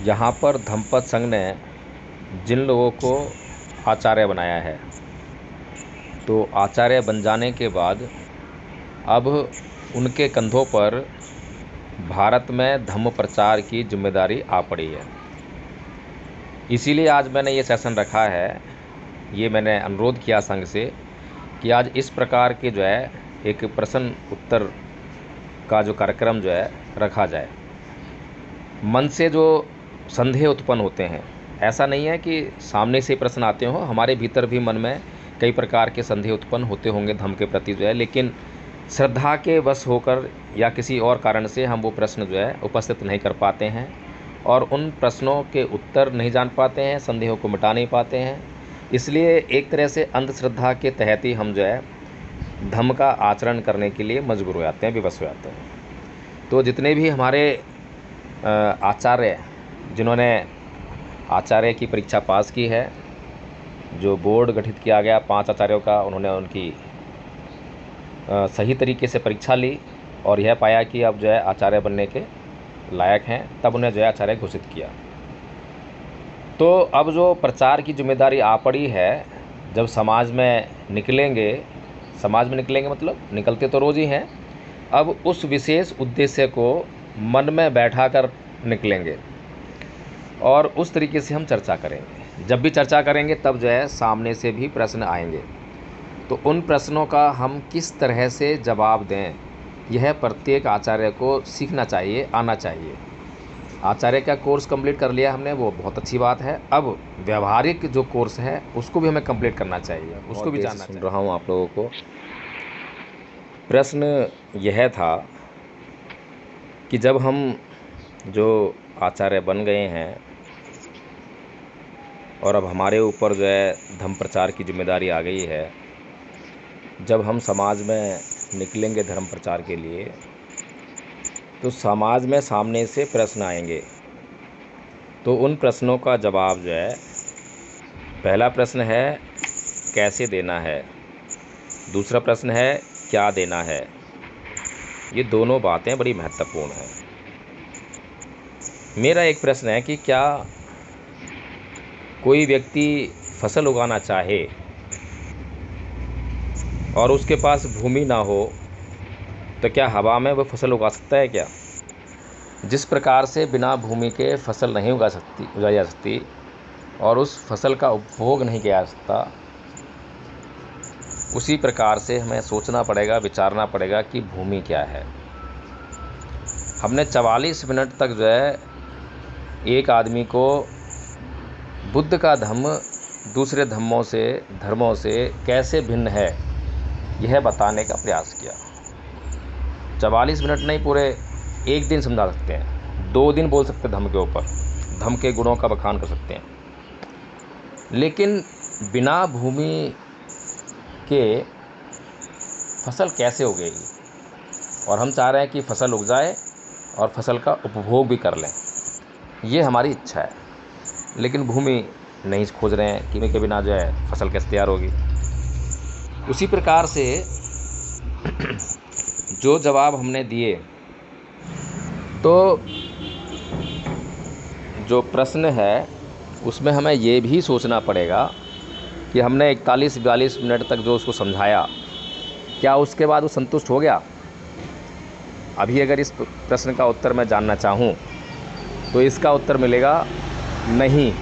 यहाँ पर धम्मपद संघ ने जिन लोगों को आचार्य बनाया है, तो आचार्य बन जाने के बाद अब उनके कंधों पर भारत में धम्म प्रचार की जिम्मेदारी आ पड़ी है। इसीलिए आज मैंने ये सेशन रखा है, ये मैंने अनुरोध किया संघ से कि आज इस प्रकार के जो है एक प्रश्न उत्तर का जो कार्यक्रम जो है रखा जाए। मन से जो संदेह उत्पन्न होते हैं, ऐसा नहीं है कि सामने से प्रश्न आते हों, हमारे भीतर भी मन में कई प्रकार के संदेह उत्पन्न होते होंगे धम्म के प्रति जो है, लेकिन श्रद्धा के वश होकर या किसी और कारण से हम वो प्रश्न जो है उपस्थित नहीं कर पाते हैं और उन प्रश्नों के उत्तर नहीं जान पाते हैं, संदेहों को मिटा नहीं पाते हैं। इसलिए एक तरह से अंधश्रद्धा के तहत ही हम जो है धम्म का आचरण करने के लिए मजबूर हो जाते हैं, विवश हो जाते हैं। तो जितने भी हमारे आचार्य जिन्होंने आचार्य की परीक्षा पास की है, जो बोर्ड गठित किया गया 5 आचार्यों का, उन्होंने उनकी सही तरीके से परीक्षा ली और यह पाया कि अब जो है आचार्य बनने के लायक हैं, तब उन्हें जो है आचार्य घोषित किया। तो अब जो प्रचार की जिम्मेदारी आ पड़ी है, जब समाज में निकलेंगे मतलब निकलते तो रोज़ ही हैं, अब उस विशेष उद्देश्य को मन में बैठा कर निकलेंगे और उस तरीके से हम चर्चा करेंगे। जब भी चर्चा करेंगे तब जो है सामने से भी प्रश्न आएंगे, तो उन प्रश्नों का हम किस तरह से जवाब दें, यह प्रत्येक आचार्य को सीखना चाहिए, आना चाहिए। आचार्य का कोर्स कंप्लीट कर लिया हमने, वो बहुत अच्छी बात है। अब व्यवहारिक जो कोर्स है उसको भी हमें कंप्लीट करना चाहिए, उसको भी जानना चाहिए। सुन रहा हूँ आप लोगों को। प्रश्न यह था कि जब हम जो आचार्य बन गए हैं और अब हमारे ऊपर जो है धम्म प्रचार की जिम्मेदारी आ गई है, जब हम समाज में निकलेंगे धर्म प्रचार के लिए, तो समाज में सामने से प्रश्न आएंगे, तो उन प्रश्नों का जवाब जो है, पहला प्रश्न है कैसे देना है, दूसरा प्रश्न है क्या देना है। ये दोनों बातें बड़ी महत्वपूर्ण हैं। मेरा एक प्रश्न है कि क्या कोई व्यक्ति फसल उगाना चाहे और उसके पास भूमि ना हो, तो क्या हवा में वह फसल उगा सकता है क्या? जिस प्रकार से बिना भूमि के फसल नहीं उगाई जा सकती और उस फसल का उपभोग नहीं किया जा सकता, उसी प्रकार से हमें सोचना पड़ेगा, विचारना पड़ेगा कि भूमि क्या है। हमने 44 मिनट तक जो है एक आदमी को बुद्ध का धम्म दूसरे धर्मों से कैसे भिन्न है, यह बताने का प्रयास किया। 44 मिनट नहीं, पूरे एक दिन समझा सकते हैं, 2 दिन बोल सकते हैं धम्म के ऊपर, धम्म के गुणों का बखान कर सकते हैं। लेकिन बिना भूमि के फसल कैसे उगेगी? और हम चाह रहे हैं कि फसल उग जाए और फसल का उपभोग भी कर लें, ये हमारी इच्छा है। लेकिन भूमि नहीं खोज रहे हैं कि भूमि के बिना जो है फसल कैसे तैयार होगी। उसी प्रकार से जो जवाब हमने दिए, तो जो प्रश्न है उसमें हमें ये भी सोचना पड़ेगा कि हमने 41-42 मिनट तक जो उसको समझाया, क्या उसके बाद वो संतुष्ट हो गया? अभी अगर इस प्रश्न का उत्तर मैं जानना चाहूँ तो इसका उत्तर मिलेगा नहीं,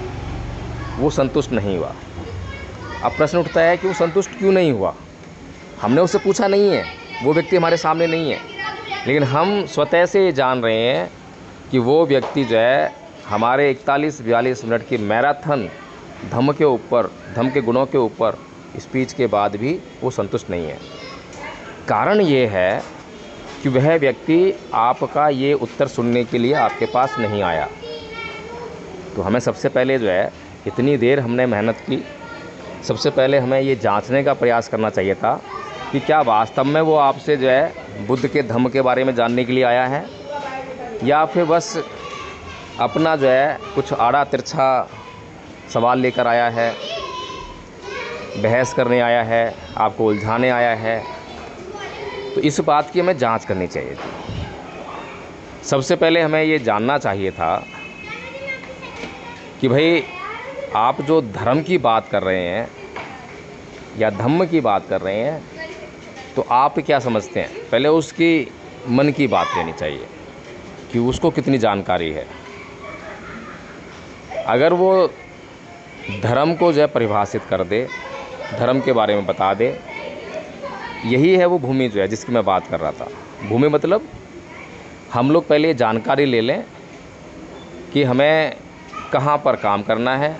वो संतुष्ट नहीं हुआ। अब प्रश्न उठता है कि वो संतुष्ट क्यों नहीं हुआ? हमने उससे पूछा नहीं है, वो व्यक्ति हमारे सामने नहीं है, लेकिन हम स्वतः से ये जान रहे हैं कि वो व्यक्ति जो है हमारे 41-42 मिनट की मैराथन धम्म के ऊपर, धम्म के गुणों के ऊपर स्पीच के बाद भी वो संतुष्ट नहीं है। कारण ये है कि वह व्यक्ति आपका ये उत्तर सुनने के लिए आपके पास नहीं आया। तो हमें सबसे पहले जो है, इतनी देर हमने मेहनत की, सबसे पहले हमें ये जांचने का प्रयास करना चाहिए था कि क्या वास्तव में वो आपसे जो है बुद्ध के धम्म के बारे में जानने के लिए आया है, या फिर बस अपना जो है कुछ आड़ा तिरछा सवाल लेकर आया है, बहस करने आया है, आपको उलझाने आया है। तो इस बात की हमें जांच करनी चाहिए थी। सबसे पहले हमें ये जानना चाहिए था कि भाई आप जो धर्म की बात कर रहे हैं या धम्म की बात कर रहे हैं तो आप क्या समझते हैं, पहले उसकी मन की बात लेनी चाहिए कि उसको कितनी जानकारी है। अगर वो धर्म को जो है परिभाषित कर दे, धर्म के बारे में बता दे, यही है वो भूमि जो है जिसकी मैं बात कर रहा था। भूमि मतलब हम लोग पहले ये जानकारी ले लें कि हमें कहाँ पर काम करना है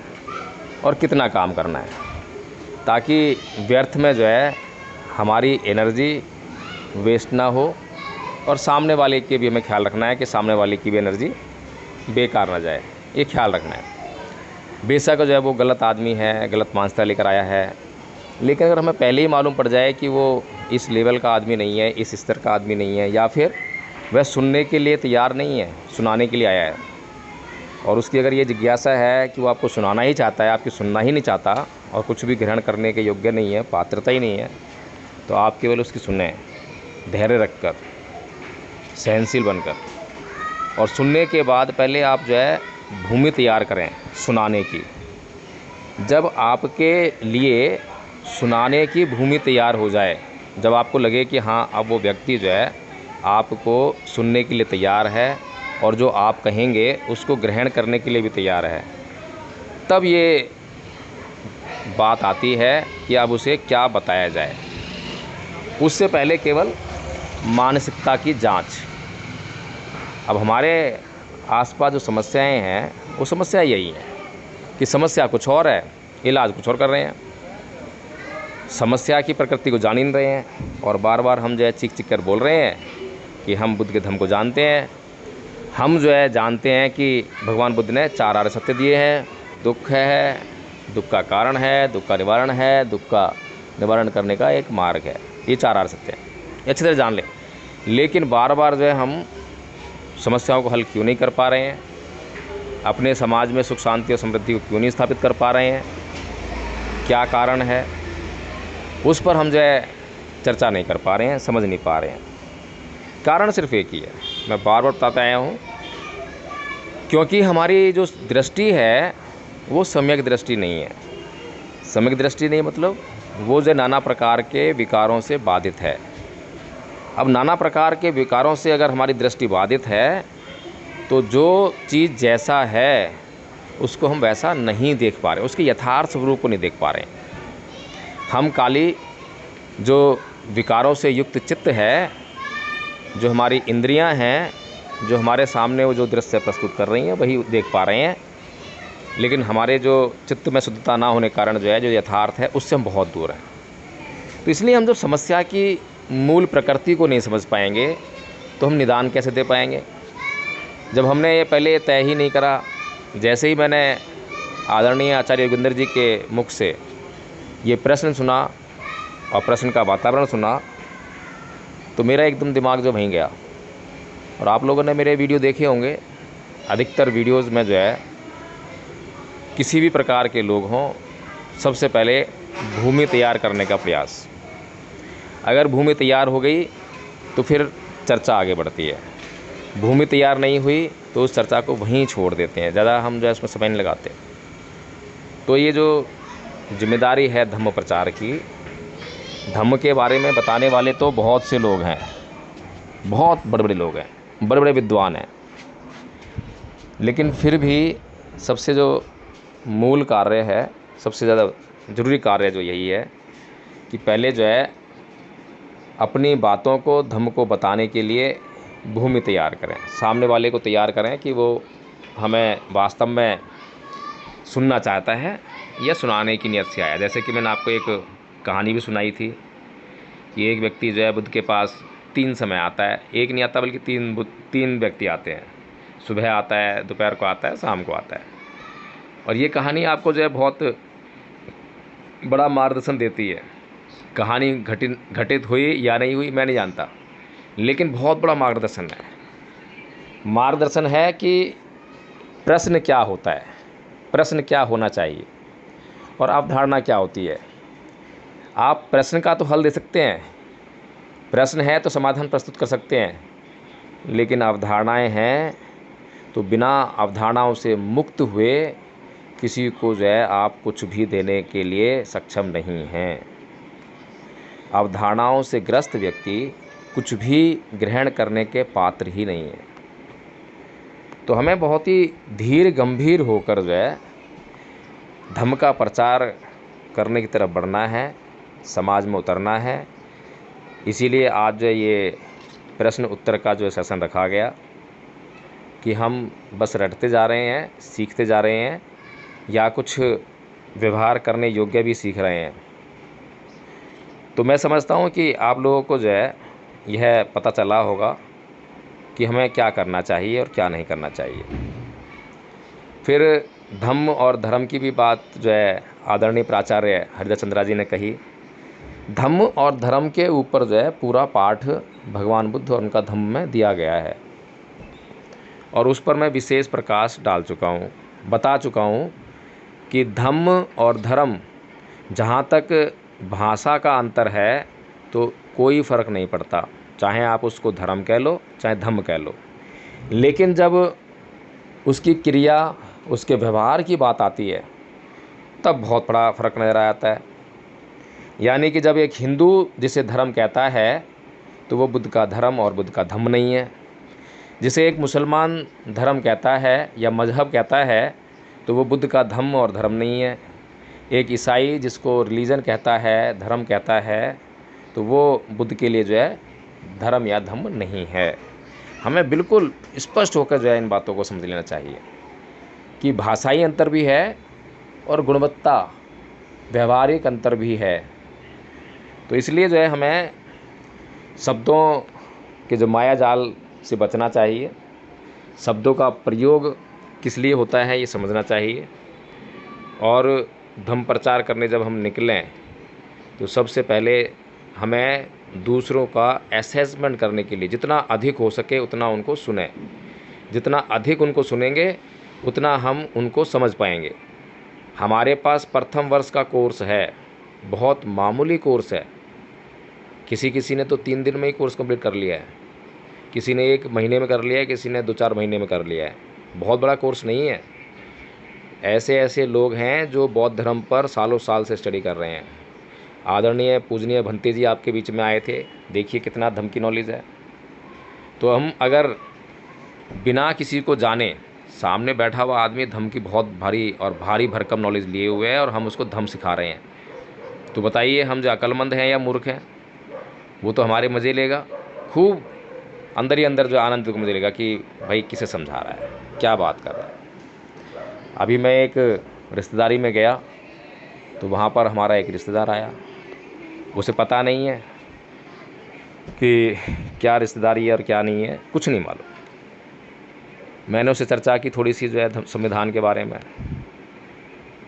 और कितना काम करना है, ताकि व्यर्थ में जो है हमारी एनर्जी वेस्ट ना हो और सामने वाले के भी हमें ख्याल रखना है कि सामने वाले की भी एनर्जी बेकार ना जाए, ये ख्याल रखना है। बेशक जो है वो गलत आदमी है, गलत मानसिकता लेकर आया है, लेकिन अगर हमें पहले ही मालूम पड़ जाए कि वो इस लेवल का आदमी नहीं है, इस स्तर का आदमी नहीं है, या फिर वह सुनने के लिए तैयार नहीं है, सुनाने के लिए आया है, और उसकी अगर ये जिज्ञासा है कि वो आपको सुनाना ही चाहता है, आपकी सुनना ही नहीं चाहता और कुछ भी ग्रहण करने के योग्य नहीं है, पात्रता ही नहीं है, तो आप केवल उसकी सुने, धैर्य रखकर, सहनशील बनकर, और सुनने के बाद पहले आप जो है भूमि तैयार करें सुनाने की। जब आपके लिए सुनाने की भूमि तैयार हो जाए, जब आपको लगे कि हाँ अब वो व्यक्ति जो है आपको सुनने के लिए तैयार है और जो आप कहेंगे उसको ग्रहण करने के लिए भी तैयार है, तब ये बात आती है कि अब उसे क्या बताया जाए। उससे पहले केवल मानसिकता की जांच। अब हमारे आसपास जो समस्याएं हैं वो समस्या यही है कि समस्या कुछ और है, इलाज कुछ और कर रहे हैं। समस्या की प्रकृति को जान ही नहीं रहे हैं और बार बार हम जो है चीख चीख कर बोल रहे हैं कि हम बुद्ध के धम्म को जानते हैं। हम जो है जानते हैं कि भगवान बुद्ध ने 4 आर्य सत्य दिए हैं। दुख है, दुख का कारण है, दुख का निवारण है, दुख का निवारण करने का एक मार्ग है, ये 4 आर्य सत्य हैं, ये अच्छी तरह जान लें। लेकिन बार बार जो है हम समस्याओं को हल क्यों नहीं कर पा रहे हैं, अपने समाज में सुख शांति और समृद्धि को क्यों नहीं स्थापित कर पा रहे हैं, क्या कारण है, उस पर हम जो है चर्चा नहीं कर पा रहे हैं, समझ नहीं पा रहे हैं। कारण सिर्फ एक ही है, मैं बार बार बताता आया हूँ, क्योंकि हमारी जो दृष्टि है वो सम्यक दृष्टि नहीं है। सम्यक दृष्टि नहीं मतलब वो जो नाना प्रकार के विकारों से बाधित है। अब नाना प्रकार के विकारों से अगर हमारी दृष्टि बाधित है तो जो चीज़ जैसा है उसको हम वैसा नहीं देख पा रहे, उसके यथार्थ स्वरूप को नहीं देख पा रहे हैं। हम खाली जो विकारों से युक्त चित्त है, जो हमारी इंद्रियां हैं, जो हमारे सामने वो जो दृश्य प्रस्तुत कर रही हैं वही देख पा रहे हैं, लेकिन हमारे जो चित्त में शुद्धता ना होने के कारण जो है जो यथार्थ है उससे हम बहुत दूर हैं। तो इसलिए हम जब समस्या की मूल प्रकृति को नहीं समझ पाएंगे तो हम निदान कैसे दे पाएंगे। जब हमने ये पहले तय ही नहीं करा, जैसे ही मैंने आदरणीय आचार्य योगेंद्र जी के मुख से ये प्रश्न सुना और प्रश्न का वातावरण सुना तो मेरा एकदम दिमाग जो वहीं गया। और आप लोगों ने मेरे वीडियो देखे होंगे, अधिकतर वीडियोज़ में जो है किसी भी प्रकार के लोग हों, सबसे पहले भूमि तैयार करने का प्रयास। अगर भूमि तैयार हो गई तो फिर चर्चा आगे बढ़ती है, भूमि तैयार नहीं हुई तो उस चर्चा को वहीं छोड़ देते हैं, ज़्यादा हम जो है उसमें समय नहीं लगाते। तो ये जो जिम्मेदारी है धम्म प्रचार की, धम्म के बारे में बताने वाले तो बहुत से लोग हैं, बहुत बड़े बड़े लोग हैं, बड़े बड़े विद्वान हैं, लेकिन फिर भी सबसे जो मूल कार्य है, सबसे ज़्यादा ज़रूरी कार्य जो यही है कि पहले जो है अपनी बातों को धम्म को बताने के लिए भूमि तैयार करें, सामने वाले को तैयार करें कि वो हमें वास्तव में सुनना चाहता है या सुनाने की नियत से आया। जैसे कि मैंने आपको एक कहानी भी सुनाई थी कि एक व्यक्ति जो है बुद्ध के पास 3 समय आता है, एक नहीं आता बल्कि 3 व्यक्ति आते हैं, सुबह आता है, दोपहर को आता है, शाम को आता है। और ये कहानी आपको जो है बहुत बड़ा मार्गदर्शन देती है। कहानी घटित हुई या नहीं हुई मैं नहीं जानता, लेकिन बहुत बड़ा मार्गदर्शन है। मार्गदर्शन है कि प्रश्न क्या होता है, प्रश्न क्या होना चाहिए और अवधारणा क्या होती है। आप प्रश्न का तो हल दे सकते हैं, प्रश्न है तो समाधान प्रस्तुत कर सकते हैं, लेकिन अवधारणाएं हैं तो बिना अवधारणाओं से मुक्त हुए किसी को जो है आप कुछ भी देने के लिए सक्षम नहीं हैं। अवधारणाओं से ग्रस्त व्यक्ति कुछ भी ग्रहण करने के पात्र ही नहीं है। तो हमें बहुत ही धीर गंभीर होकर जो है धम्म का प्रचार करने की तरफ बढ़ना है, समाज में उतरना है। इसीलिए आज जो ये प्रश्न उत्तर का जो सेशन रखा गया कि हम बस रटते जा रहे हैं, सीखते जा रहे हैं, या कुछ व्यवहार करने योग्य भी सीख रहे हैं। तो मैं समझता हूँ कि आप लोगों को जो है यह पता चला होगा कि हमें क्या करना चाहिए और क्या नहीं करना चाहिए। फिर धम्म और धर्म की भी बात जो है आदरणीय प्राचार्य हरिदास चंद्रा जी ने कही। धम्म और धर्म के ऊपर जो है पूरा पाठ भगवान बुद्ध और उनका धम्म में दिया गया है, और उस पर मैं विशेष प्रकाश डाल चुका हूँ, बता चुका हूँ कि धम्म और धर्म, जहाँ तक भाषा का अंतर है तो कोई फ़र्क नहीं पड़ता, चाहे आप उसको धर्म कह लो चाहे धम्म कह लो। लेकिन जब उसकी क्रिया, उसके व्यवहार की बात आती है तब बहुत बड़ा फ़र्क नज़र आता है। यानी कि जब एक हिंदू जिसे धर्म कहता है तो वो बुद्ध का धर्म और बुद्ध का धम्म नहीं है। जिसे एक मुसलमान धर्म कहता है या मजहब कहता है तो वो बुद्ध का धम्म और धर्म नहीं है। एक ईसाई जिसको रिलीजन कहता है, धर्म कहता है, तो वो बुद्ध के लिए जो है धर्म या धम्म नहीं है। हमें बिल्कुल स्पष्ट होकर जो है इन बातों को समझ लेना चाहिए कि भाषाई अंतर भी है और गुणवत्ता, व्यवहारिक अंतर भी है। तो इसलिए जो है हमें शब्दों के जो माया जाल से बचना चाहिए, शब्दों का प्रयोग किस लिए होता है ये समझना चाहिए। और धम्म प्रचार करने जब हम निकलें तो सबसे पहले हमें दूसरों का असेसमेंट करने के लिए जितना अधिक हो सके उतना उनको सुनें। जितना अधिक उनको सुनेंगे उतना हम उनको समझ पाएंगे। हमारे पास प्रथम वर्ष का कोर्स है, बहुत मामूली कोर्स है। किसी ने तो 3 दिन में ही कोर्स कंप्लीट कर लिया है, किसी ने 1 महीने में कर लिया है, किसी ने 2-4 महीने में कर लिया है। बहुत बड़ा कोर्स नहीं है। ऐसे लोग हैं जो बौद्ध धर्म पर सालों साल से स्टडी कर रहे हैं। आदरणीय पूजनीय भंते जी आपके बीच में आए थे, देखिए कितना धम्म की नॉलेज है। तो हम अगर बिना किसी को जाने, सामने बैठा हुआ आदमी धम्म की बहुत भारी भरकम नॉलेज लिए हुए है और हम उसको धम्म सिखा रहे हैं, तो बताइए हम जो अक्लमंद हैं या मूर्ख हैं? वो तो हमारे मज़े लेगा, खूब अंदर ही अंदर जो आनंद को मज़े लेगा कि भाई किसे समझा रहा है, क्या बात कर रहा है। अभी मैं एक रिश्तेदारी में गया तो वहाँ पर हमारा एक रिश्तेदार आया, उसे पता नहीं है कि क्या रिश्तेदारी है और क्या नहीं है, कुछ नहीं मालूम। मैंने उससे चर्चा की थोड़ी सी जो है संविधान के बारे में।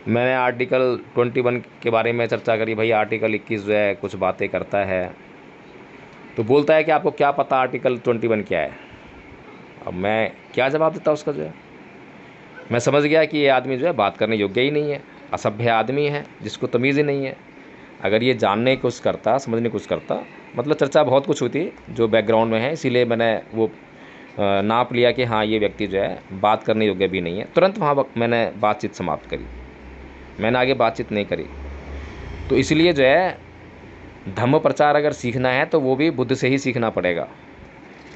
मैंने आर्टिकल 21 के बारे में चर्चा करी। भाई आर्टिकल 21 जो है कुछ बातें करता है, तो बोलता है कि आपको क्या पता आर्टिकल 21 क्या है। अब मैं क्या जवाब देता उसका जो है। मैं समझ गया कि ये आदमी जो है बात करने योग्य ही नहीं है, असभ्य आदमी है जिसको तमीज़ ही नहीं है। अगर ये जानने की कोशिश करता, समझने की कोशिश करता, मतलब चर्चा बहुत कुछ होती जो बैकग्राउंड में है। इसीलिए मैंने वो नाप लिया कि हाँ ये व्यक्ति जो है बात करने योग्य भी नहीं है। तुरंत वहाँ मैंने बातचीत समाप्त करी, मैंने आगे बातचीत नहीं करी। तो इसलिए जो है धम्म प्रचार अगर सीखना है तो वो भी बुद्ध से ही सीखना पड़ेगा।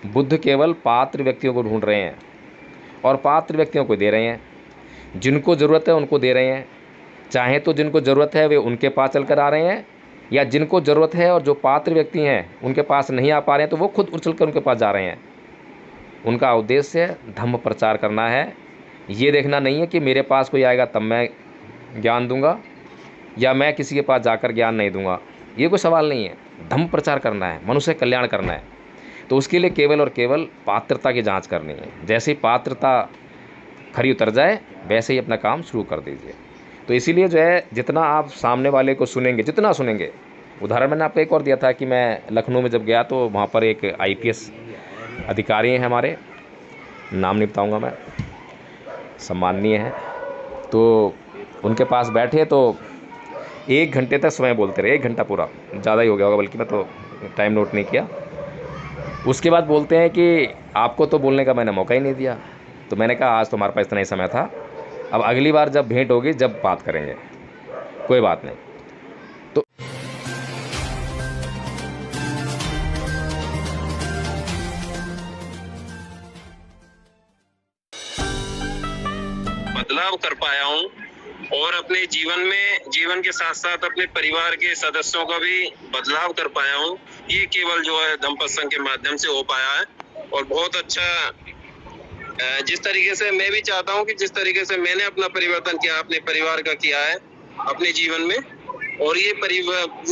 बुद्ध केवल पात्र व्यक्तियों को ढूंढ रहे हैं और पात्र व्यक्तियों को दे रहे हैं। जिनको ज़रूरत है उनको दे रहे हैं। चाहे तो जिनको ज़रूरत है वे उनके पास चल कर आ रहे हैं, या जिनको ज़रूरत है और जो पात्र व्यक्ति हैं उनके पास नहीं आ पा रहे हैं तो वो खुद उछल कर उनके पास जा रहे हैं। उनका उद्देश्य धम्म प्रचार करना है। ये देखना नहीं है कि मेरे पास कोई आएगा तब मैं ज्ञान दूंगा या मैं किसी के पास जाकर ज्ञान नहीं दूंगा, ये कोई सवाल नहीं है। धम्म प्रचार करना है, मनुष्य कल्याण करना है, तो उसके लिए केवल और केवल पात्रता की जांच करनी है। जैसे ही पात्रता खरी उतर जाए वैसे ही अपना काम शुरू कर दीजिए। तो इसीलिए जो है जितना आप सामने वाले को सुनेंगे, जितना सुनेंगे। उदाहरण मैंने आपको एक और दिया था कि मैं लखनऊ में जब गया तो वहाँ पर एक IPS अधिकारी हैं हमारे, नाम नहीं बताऊँगा मैं, सम्माननीय हैं। तो उनके पास बैठे तो 1 घंटे तक समय बोलते रहे, 1 घंटा पूरा, ज़्यादा ही हो गया होगा, बल्कि मैं तो टाइम नोट नहीं किया। उसके बाद बोलते हैं कि आपको तो बोलने का मैंने मौका ही नहीं दिया। तो मैंने कहा आज तो हमारे पास इतना ही समय था, अब अगली बार जब भेंट होगी जब बात करेंगे, कोई बात नहीं। तो बदलाव कर पाया हूँ और अपने जीवन के साथ साथ अपने परिवार के सदस्यों का भी बदलाव कर पाया हूँ। ये केवल जो है धम्म सत्संग के माध्यम से हो पाया है और बहुत अच्छा, जिस तरीके से मैं भी चाहता हूँ कि जिस तरीके से मैंने अपना परिवर्तन किया, अपने परिवार का किया है अपने जीवन में, और ये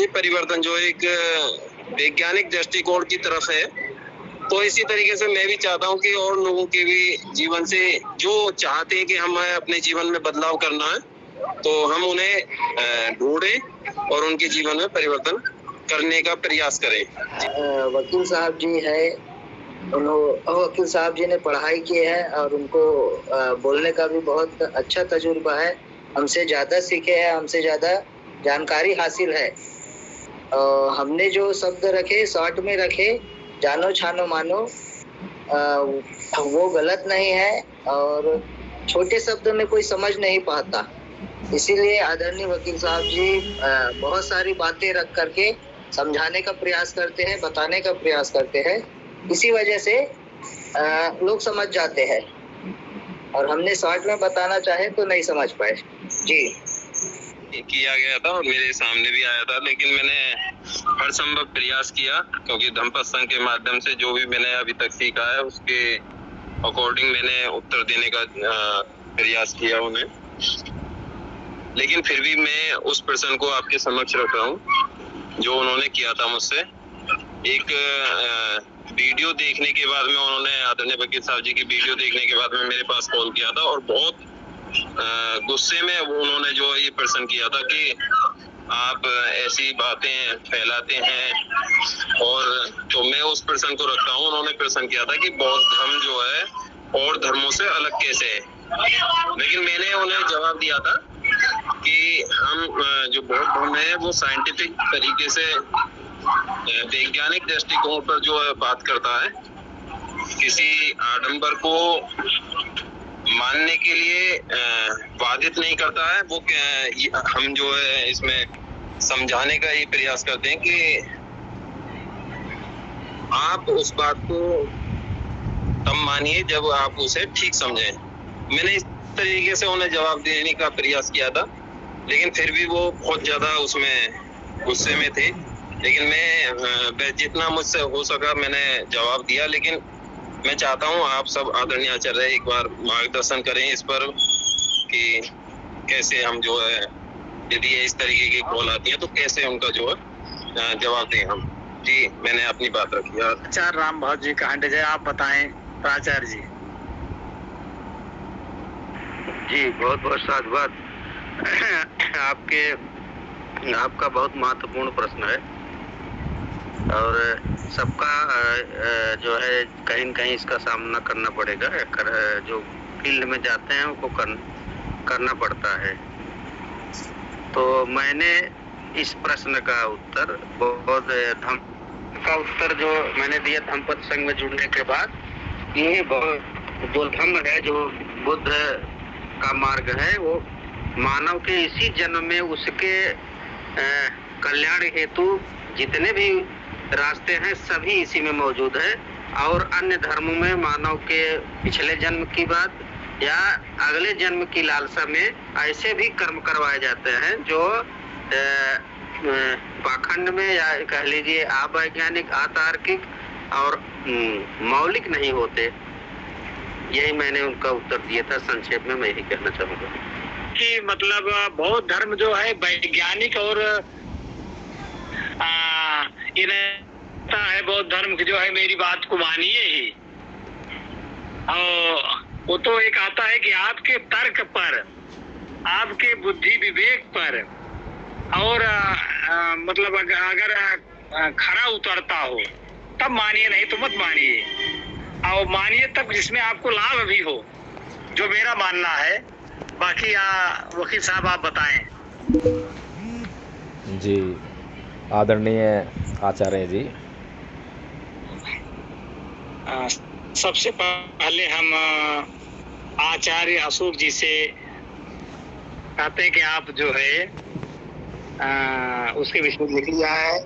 परिवर्तन जो एक वैज्ञानिक दृष्टिकोण की तरफ है, तो इसी तरीके से मैं भी चाहता हूँ कि और लोगों के भी जीवन से जो चाहते हैं कि हमें अपने जीवन में बदलाव करना है, तो हम उन्हें ढूंढें और उनके जीवन में परिवर्तन करने का प्रयास करें। वकील साहब जी है, वकील साहब जी ने पढ़ाई की है और उनको बोलने का भी बहुत अच्छा तजुर्बा है। हमसे ज़्यादा सीखे हैं, हमसे ज़्यादा जानकारी हासिल है। हमने जो शब्द रखे शॉर्ट में रखे, जानो छानो मानो, वो गलत नहीं है और छोटे शब्दों में कोई समझ नहीं पाता। इसीलिए आदरणीय वकील साहब जी बहुत सारी बातें रख करके समझाने का प्रयास करते हैं, बताने का प्रयास करते हैं। इसी वजह से लोग समझ जाते हैं, और हमने शॉर्ट में बताना चाहे तो नहीं समझ पाए जी। किया गया था और मेरे सामने भी आया था, लेकिन मैंने हर संभव प्रयास किया, क्योंकि धम्म सत्संग के माध्यम से जो भी मैंने अभी तक सीखा है उसके अकॉर्डिंग मैंने उत्तर देने का प्रयास किया उन्हें। लेकिन फिर भी मैं उस प्रश्न को आपके समक्ष रख रहा हूँ जो उन्होंने किया था मुझसे। एक वीडियो देखने के बाद में उन्होंने, आदरणीय वकील साहब जी की वीडियो देखने के बाद में मेरे पास कॉल किया था और बहुत गुस्से में उन्होंने जो ये प्रश्न किया था कि आप ऐसी बातें फैलाते हैं, और तो मैं उस प्रश्न को रखता हूँ। उन्होंने प्रश्न किया था कि बौद्ध धर्म जो है और धर्मों से अलग कैसे है, लेकिन मैंने उन्हें जवाब दिया था कि हम जो बौद्ध धर्म है वो साइंटिफिक तरीके से वैज्ञानिक दृष्टिकोण पर जो है बात करता है, किसी आडंबर को मानने के लिए बाधित नहीं करता है। वो हम जो है इसमें समझाने का ये प्रयास करते हैं कि आप उस बात को तब मानिए जब आप उसे ठीक समझें। मैंने इस तरीके से उन्हें जवाब देने का प्रयास किया था, लेकिन फिर भी वो बहुत ज्यादा उसमें गुस्से में थे। लेकिन मैं जितना मुझसे हो सका मैंने जवाब दिया। लेकिन मैं चाहता हूँ आप सब आदरणीय आचार्य एक बार मार्गदर्शन करें इस पर कि कैसे हम जो है, यदि इस तरीके की कॉल आती है तो कैसे उनका जो है जवाब दें हम। जी, मैंने अपनी बात रखी। आचार्य राम भाव जी कांडे जय, आप बताएं प्राचार्य जी। जी बहुत बहुत साधुवाद। आपका बहुत महत्वपूर्ण प्रश्न है और सबका जो है कहीं न कहीं इसका सामना करना पड़ेगा। जो फील्ड में जाते हैं उनको करना पड़ता है। तो मैंने इस प्रश्न का उत्तर जो मैंने दिया धम्म सत्संग में जुड़ने के बाद, ये जो धम्म है, जो बुद्ध का मार्ग है, वो मानव के इसी जन्म में उसके कल्याण हेतु जितने भी रास्ते हैं सभी इसी में मौजूद है। और अन्य धर्मों में मानव के पिछले जन्म की बात या अगले जन्म की लालसा में ऐसे भी कर्म करवाए जाते हैं जो पाखंड में या कह लीजिए अवैज्ञानिक, अतार्किक और मौलिक नहीं होते। यही मैंने उनका उत्तर दिया था। संक्षेप में मैं यही कहना चाहूँगा कि मतलब बौद्ध धर्म जो है वैज्ञानिक और है बौद्ध धर्म की जो है, मेरी बात को मानिए ही। और वो तो एक आता है कि आपके तर्क पर, आपके बुद्धि विवेक पर और मतलब अगर खरा उतरता हो तब मानिए, नहीं तो मत मानिए। और मानिए तब जिसमें आपको लाभ भी हो, जो मेरा मानना है। बाकी वकील साहब आप बताएं। जी आदरणीय आचार्य जी, सबसे पहले हम आचार्य अशोक जी से कहते हैं कि आप जो है उसके विषय में लिख लिया है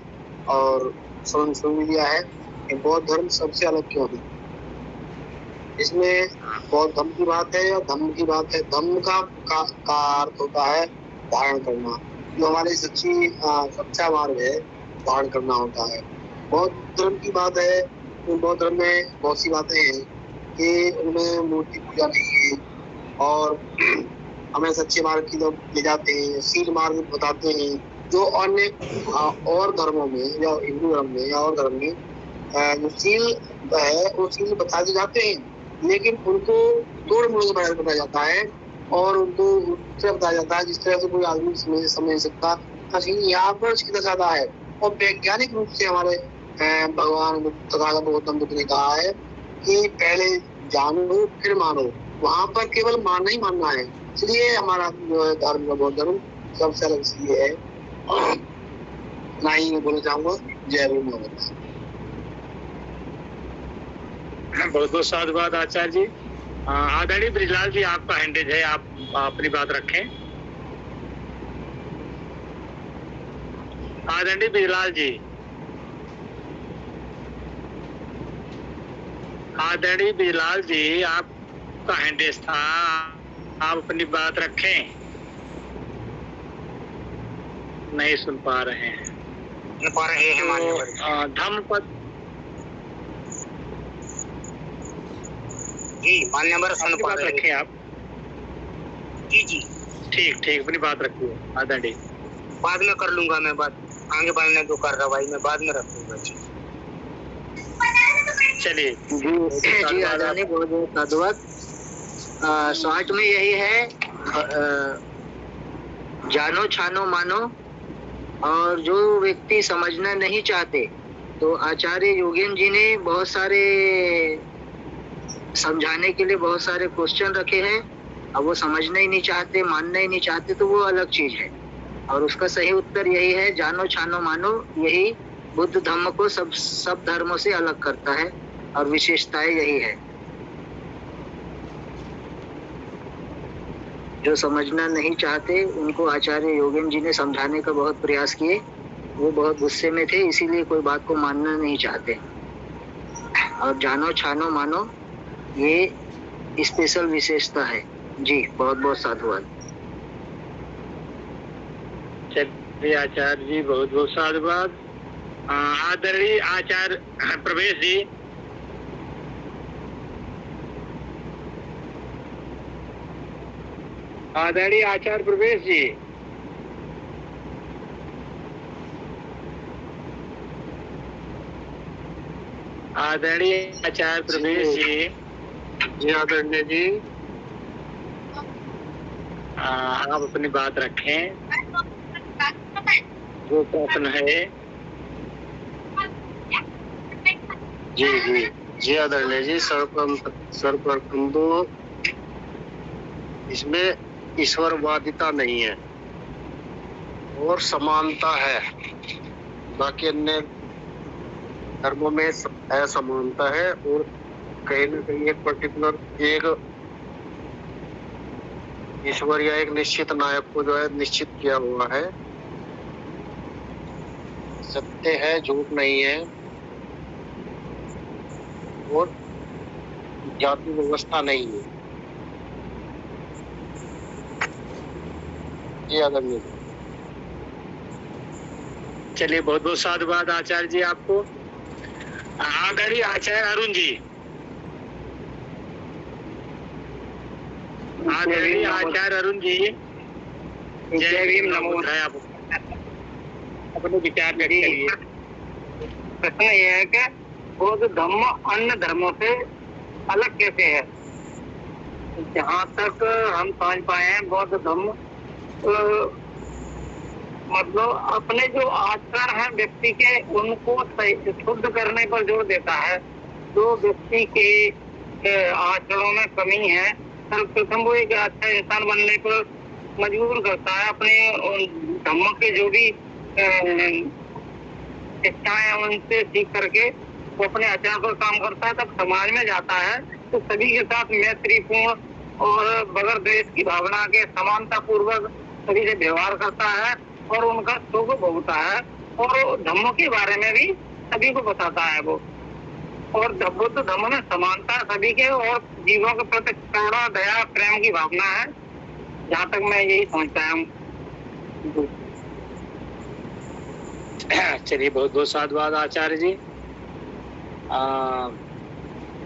और सुन लिया है कि बौद्ध धर्म सबसे अलग क्यों है। इसमें बौद्ध धर्म की बात है या धम्म की बात है। धम्म का अर्थ होता है धारण करना, जो हमारी सच्चा मार्ग है, धारण करना होता है। बौद्ध धर्म की बात है तो बौद्ध धर्म में बहुत सी बातें हैं कि उनमें मूर्ति पूजा नहीं है और हमें सच्चे मार्ग की तरफ ले जाते हैं, सीध मार्ग बताते हैं, जो अन्य और धर्मों में या हिंदू धर्म में या और धर्म में जो सील है वो सील बताए जाते हैं, लेकिन उनको तोड़ मोड़ के बताया जाता है और उनको उससे बताया जाता है जिस तरह से कोई आदमी समझ सकता। यहाँ पर सीधा साधा है और वैज्ञानिक रूप से हमारे भगवान तथागत गौतम बुद्ध ने कहा है कि पहले जानो फिर मानो। वहां पर केवल मानना ही मानना है, इसलिए हमारा जो है धर्म का बौद्ध धर्म सबसे अलग इसलिए है। ना ही मैं बोलना चाहूंगा जय भीम। बहुत बहुत साधुवाद आचार्य जी। आदरणीय ब्रिजलाल जी, आपका हैंडेज है, आप अपनी बात रखें। आदरणीय ब्रिजलाल जी, आदरणीय ब्रिजलाल जी, आपका हैंडेज था, आप अपनी बात रखें। नहीं सुन पा रहे हैं। धम्मपद जी मान्यवर सुन पा रहे रखें आप। जी जी ठीक अपनी बात रखिए आदरणीय। बाद में कर लूंगा मैं बात, आगे बढ़ने दो कार्रवाई में बाद में रखूंगा। जी चलिए जी आदरणीय, बहुत बहुत साधुवाद। शॉर्ट में यही है, जानो छानो मानो। और जो व्यक्ति समझना नहीं चाहते तो आचार्य योगेन जी ने बहुत सारे समझाने के लिए बहुत सारे क्वेश्चन रखे हैं। अब वो समझना ही नहीं चाहते, मानना ही नहीं चाहते तो वो अलग चीज है। और उसका सही उत्तर यही है, जानो छानो मानो। यही बुद्ध धर्म को सब धर्मों से अलग करता है और विशेषताएं यही है। जो समझना नहीं चाहते उनको आचार्य योगेन जी ने समझाने का बहुत प्रयास किए। वो बहुत गुस्से में थे, इसीलिए कोई बात को मानना नहीं चाहते। और जानो छानो मानो ये स्पेशल विशेषता है। जी बहुत बहुत साधुवाद। चलिए आचार्य जी, बहुत बहुत साधुवाद। आदरणीय आचार्य प्रवेश जी, आदरणीय आचार्य प्रवेश जी, आदरणीय आचार्य प्रवेश जी। जी आदरणीय जी, आप अपनी बात रखें। जो प्रश्न है। जी आदरणीय जी, सर्वप्रथम तो इसमें ईश्वरवादिता नहीं है और समानता है। बाकी अन्य धर्मों में असमानता है और कहीं न कहीं एक पर्टिकुलर एक ईश्वर या एक निश्चित नायक को जो है निश्चित किया हुआ है। सत्य है, झूठ नहीं है और जाति व्यवस्था नहीं है। चलिए बहुत बहुत साधुवाद आचार्य जी आपको। आदरणीय आचार्य अरुण जी, आदरणीय आचार्य अरुण जी, जय भीम, नमो बुद्धाय। आप अपने विचार व्यक्त करिए। प्रश्न यह है कि बौद्ध धर्म अन्य धर्मों से अलग कैसे है। जहाँ तक हम समझ पाए हैं, बौद्ध धर्म मतलब अपने जो आचरण है व्यक्ति के, उनको शुद्ध करने पर जोर देता है। जो व्यक्ति के आचरणों में कमी है, सर्वप्रथम वो एक अच्छा इंसान बनने पर मजबूर करता है। अपने धर्म के जो भी इच्छाएं हैं उनसे सीख करके वो अपने आचरण पर काम करता है। तब समाज में जाता है तो सभी के साथ मैत्रीपूर्ण और बगैर द्वेष की भावना के समानता पूर्वक सभी से व्यवहार करता है और उनका सुख भोगता है और धम्मों के बारे में भी सभी को बताता है वो। और बुद्ध धम्म में समानता सभी के और जीवों के प्रति करुणा दया प्रेम की भावना है, जहाँ तक मैं यही समझता हूँ। चलिए, बहुत बहुत साधुवाद आचार्य जी।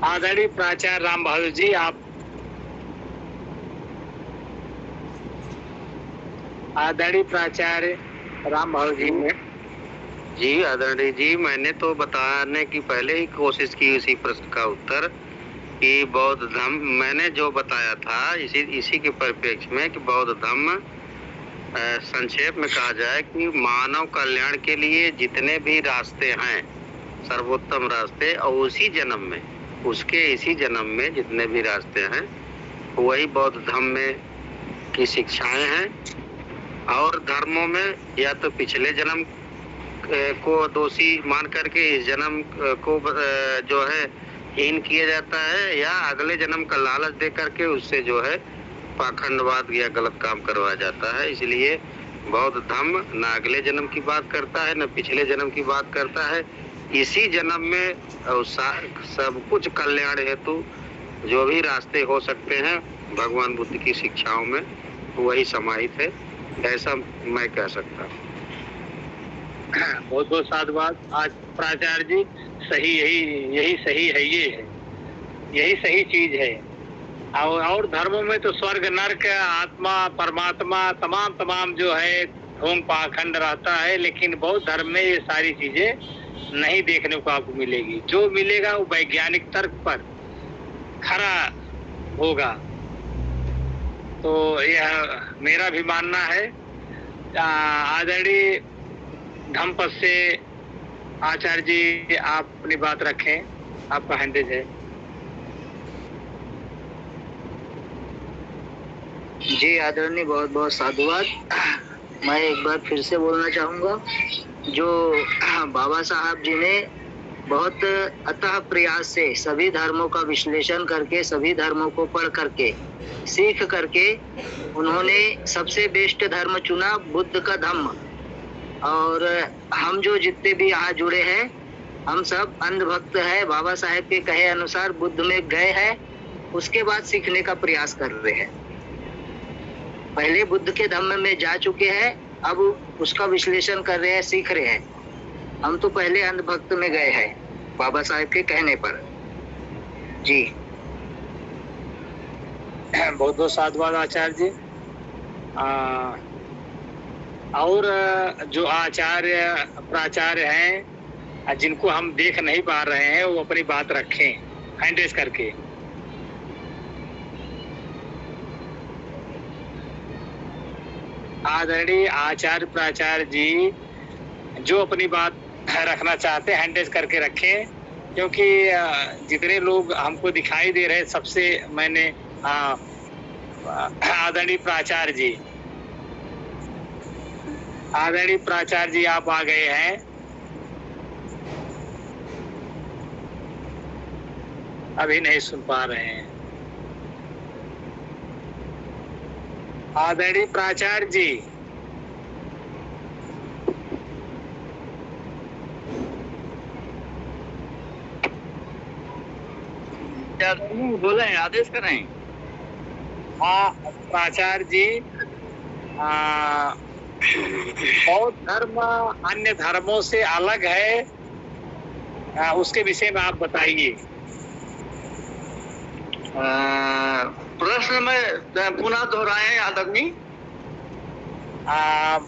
आदरणीय प्राचार्य राम बहादुर जी, आप आदरणीय प्राचार्य राम बहादुर जी में जी आदरणीय जी, मैंने तो बताने की पहले ही कोशिश की उसी प्रश्न का उत्तर कि बौद्ध धर्म मैंने जो बताया था इसी के परिप्रेक्ष्य में कि बौद्ध धर्म संक्षेप में कहा जाए कि मानव कल्याण के लिए जितने भी रास्ते हैं, सर्वोत्तम रास्ते, और उसी जन्म में इसी जन्म में जितने भी रास्ते हैं वही बौद्ध धर्म में की शिक्षाएं हैं। और धर्मों में या तो पिछले जन्म को दोषी मान करके इस जन्म को जो है हीन किया जाता है, या अगले जन्म का लालच दे करके उससे जो है पाखंडवाद या गलत काम करवाया जाता है। इसलिए बौद्ध धर्म न अगले जन्म की बात करता है न पिछले जन्म की बात करता है। इसी जन्म में सब कुछ कल्याण हेतु जो भी रास्ते हो सकते हैं भगवान बुद्ध की शिक्षाओं में वही समाहित है, ऐसा मैं कह सकता हूँ। बहुत बहुत साधुवाद आज प्राचार्य जी। सही, यही सही है, यही सही चीज है। और धर्मों में तो स्वर्ग नरक आत्मा परमात्मा तमाम जो है ढोंग पाखंड रहता है, लेकिन बौद्ध धर्म में ये सारी चीजें नहीं देखने को आपको मिलेगी। जो मिलेगा वो वैज्ञानिक तर्क पर खरा होगा। तो यह मेरा भी मानना है। आदरणीय धम्मपद से आचार्य जी आप अपनी बात रखें, आपका हैंडेज है। जी आदरणीय, बहुत बहुत साधुवाद। मैं एक बार फिर से बोलना चाहूँगा, जो बाबा साहब जी ने बहुत अतः प्रयास से सभी धर्मों का विश्लेषण करके, सभी धर्मों को पढ़ करके, सीख करके उन्होंने सबसे बेस्ट धर्म चुना, बुद्ध का धम्म। और हम जो जितने भी यहाँ जुड़े हैं हम सब अंधभक्त है, बाबा साहेब के कहे अनुसार बुद्ध में गए हैं, उसके बाद सीखने का प्रयास कर रहे हैं। पहले बुद्ध के धम्म में जा चुके हैं, अब उसका विश्लेषण कर रहे हैं, सीख रहे हैं। हम तो पहले अंधभक्त में गए हैं बाबा साहेब के कहने पर। जी बहुत बहुत साधुवाद आचार्य जी। और जो आचार्य प्राचार्य हैं जिनको हम देख नहीं पा रहे हैं वो अपनी बात रखें हैंड रेज करके। आदरणीय आचार्य प्राचार्य जी जो अपनी बात रखना चाहते हैं हैंड रेज करके रखें, क्योंकि जितने लोग हमको दिखाई दे रहे हैं सबसे मैंने आदरणीय प्राचार्य जी आप आ गए हैं। अभी नहीं सुन पा रहे हैं। आदरणीय प्राचार्य जी, बोले, आदेश करें। हाँ प्राचार्य जी, बौद्ध धर्म अन्य धर्मों से अलग है, उसके विषय में आप बताइए। प्रश्न में पुनः दोहराएं आदरणीय।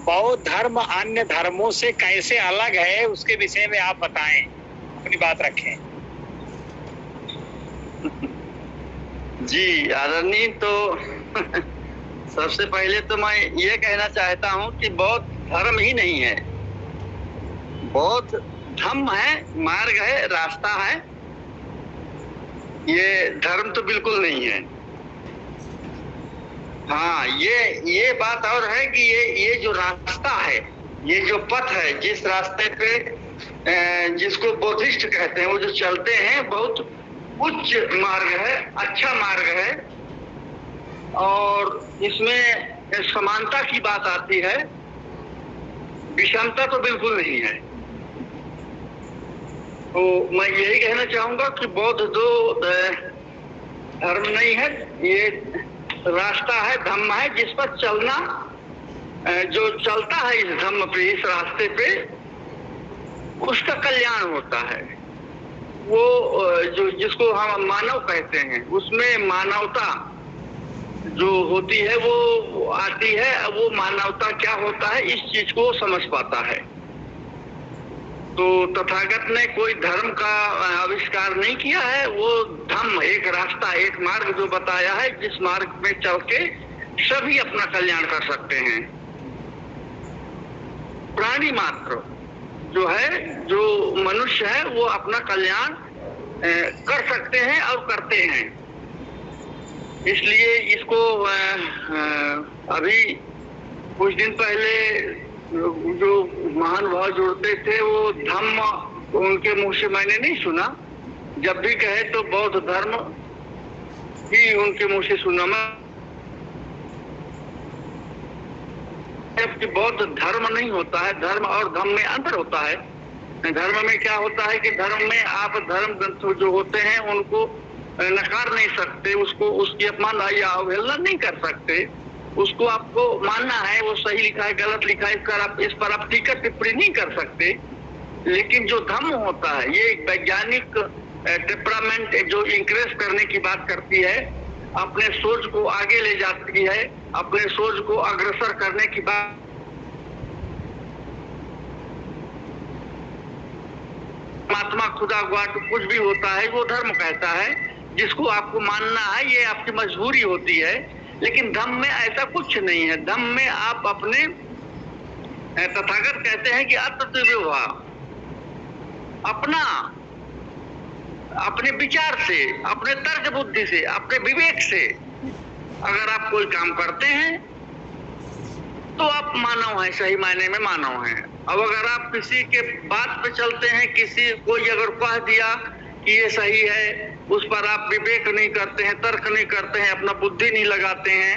बौद्ध धर्म अन्य धर्मों से कैसे अलग है उसके विषय में आप बताएं, अपनी बात रखें। जी आदरणीय, तो सबसे पहले तो मैं ये कहना चाहता हूँ कि बौद्ध धर्म ही नहीं है, बौद्ध धम्म है, मार्ग है, रास्ता है। ये धर्म तो बिल्कुल नहीं है। हाँ, ये बात और है कि ये जो रास्ता है, ये जो पथ है, जिस रास्ते पे जिसको बौद्धिस्ट कहते हैं, वो जो चलते हैं, बहुत उच्च मार्ग है, अच्छा मार्ग है। और इसमें समानता की बात आती है, विषमता तो बिल्कुल नहीं है। तो मैं यही कहना चाहूंगा कि बौद्ध दो धर्म नहीं है, ये रास्ता है, धम्म है, जिस पर चलना, जो चलता है इस धम्म पे, इस रास्ते पे, उसका कल्याण होता है। वो जो जिसको हम मानव कहते हैं, उसमें मानवता जो होती है वो आती है। वो मानवता क्या होता है इस चीज को समझ पाता है। तो तथागत ने कोई धर्म का आविष्कार नहीं किया है, वो धम्म, एक रास्ता, एक मार्ग जो बताया है, जिस मार्ग में चल के सभी अपना कल्याण कर सकते हैं। प्राणी मात्र जो है, जो मनुष्य है, वो अपना कल्याण कर सकते हैं और करते हैं। इसलिए इसको अभी कुछ दिन पहले जो महानुभाव जुड़ते थे, वो धम्म उनके मुंह से मैंने नहीं सुना। जब भी कहे तो बौद्ध धर्म ही उनके मुंह से सुना मैं। जबकि बौद्ध धर्म नहीं होता है, धर्म और धम्म में अंतर होता है। धर्म में क्या होता है कि धर्म में आप धर्म ग्रंथ जो होते हैं उनको नकार नहीं सकते, उसको उसकी अपमान या अवहेलना नहीं कर सकते, उसको आपको मानना है, वो सही लिखा है, गलत लिखा है, इस पर आप टीका टिप्पणी नहीं कर सकते। लेकिन जो धम्म होता है, ये एक वैज्ञानिक टेम्परामेंट जो इंक्रेज करने की बात करती है, अपने सोच को आगे ले जाती है, अपने सोच को अग्रसर करने की बात, परमात्मा, खुदा, गॉड कुछ भी होता है, वो धर्म कहता है, जिसको आपको मानना है, ये आपकी मजबूरी होती है। लेकिन धम्म में ऐसा कुछ नहीं है। धम्म में आप अपने, तथागत कहते हैं कि अतर्विवाह, अपने विचार से, अपने तर्क बुद्धि से, अपने विवेक से अगर आप कोई काम करते हैं तो आप मानव हैं, सही मायने में मानव हैं। अब अगर आप किसी के बात पे चलते हैं, किसी कोई अगर कह दिया कि ये सही है, उस पर आप विवेक नहीं करते हैं, तर्क नहीं करते हैं, अपना बुद्धि नहीं लगाते हैं,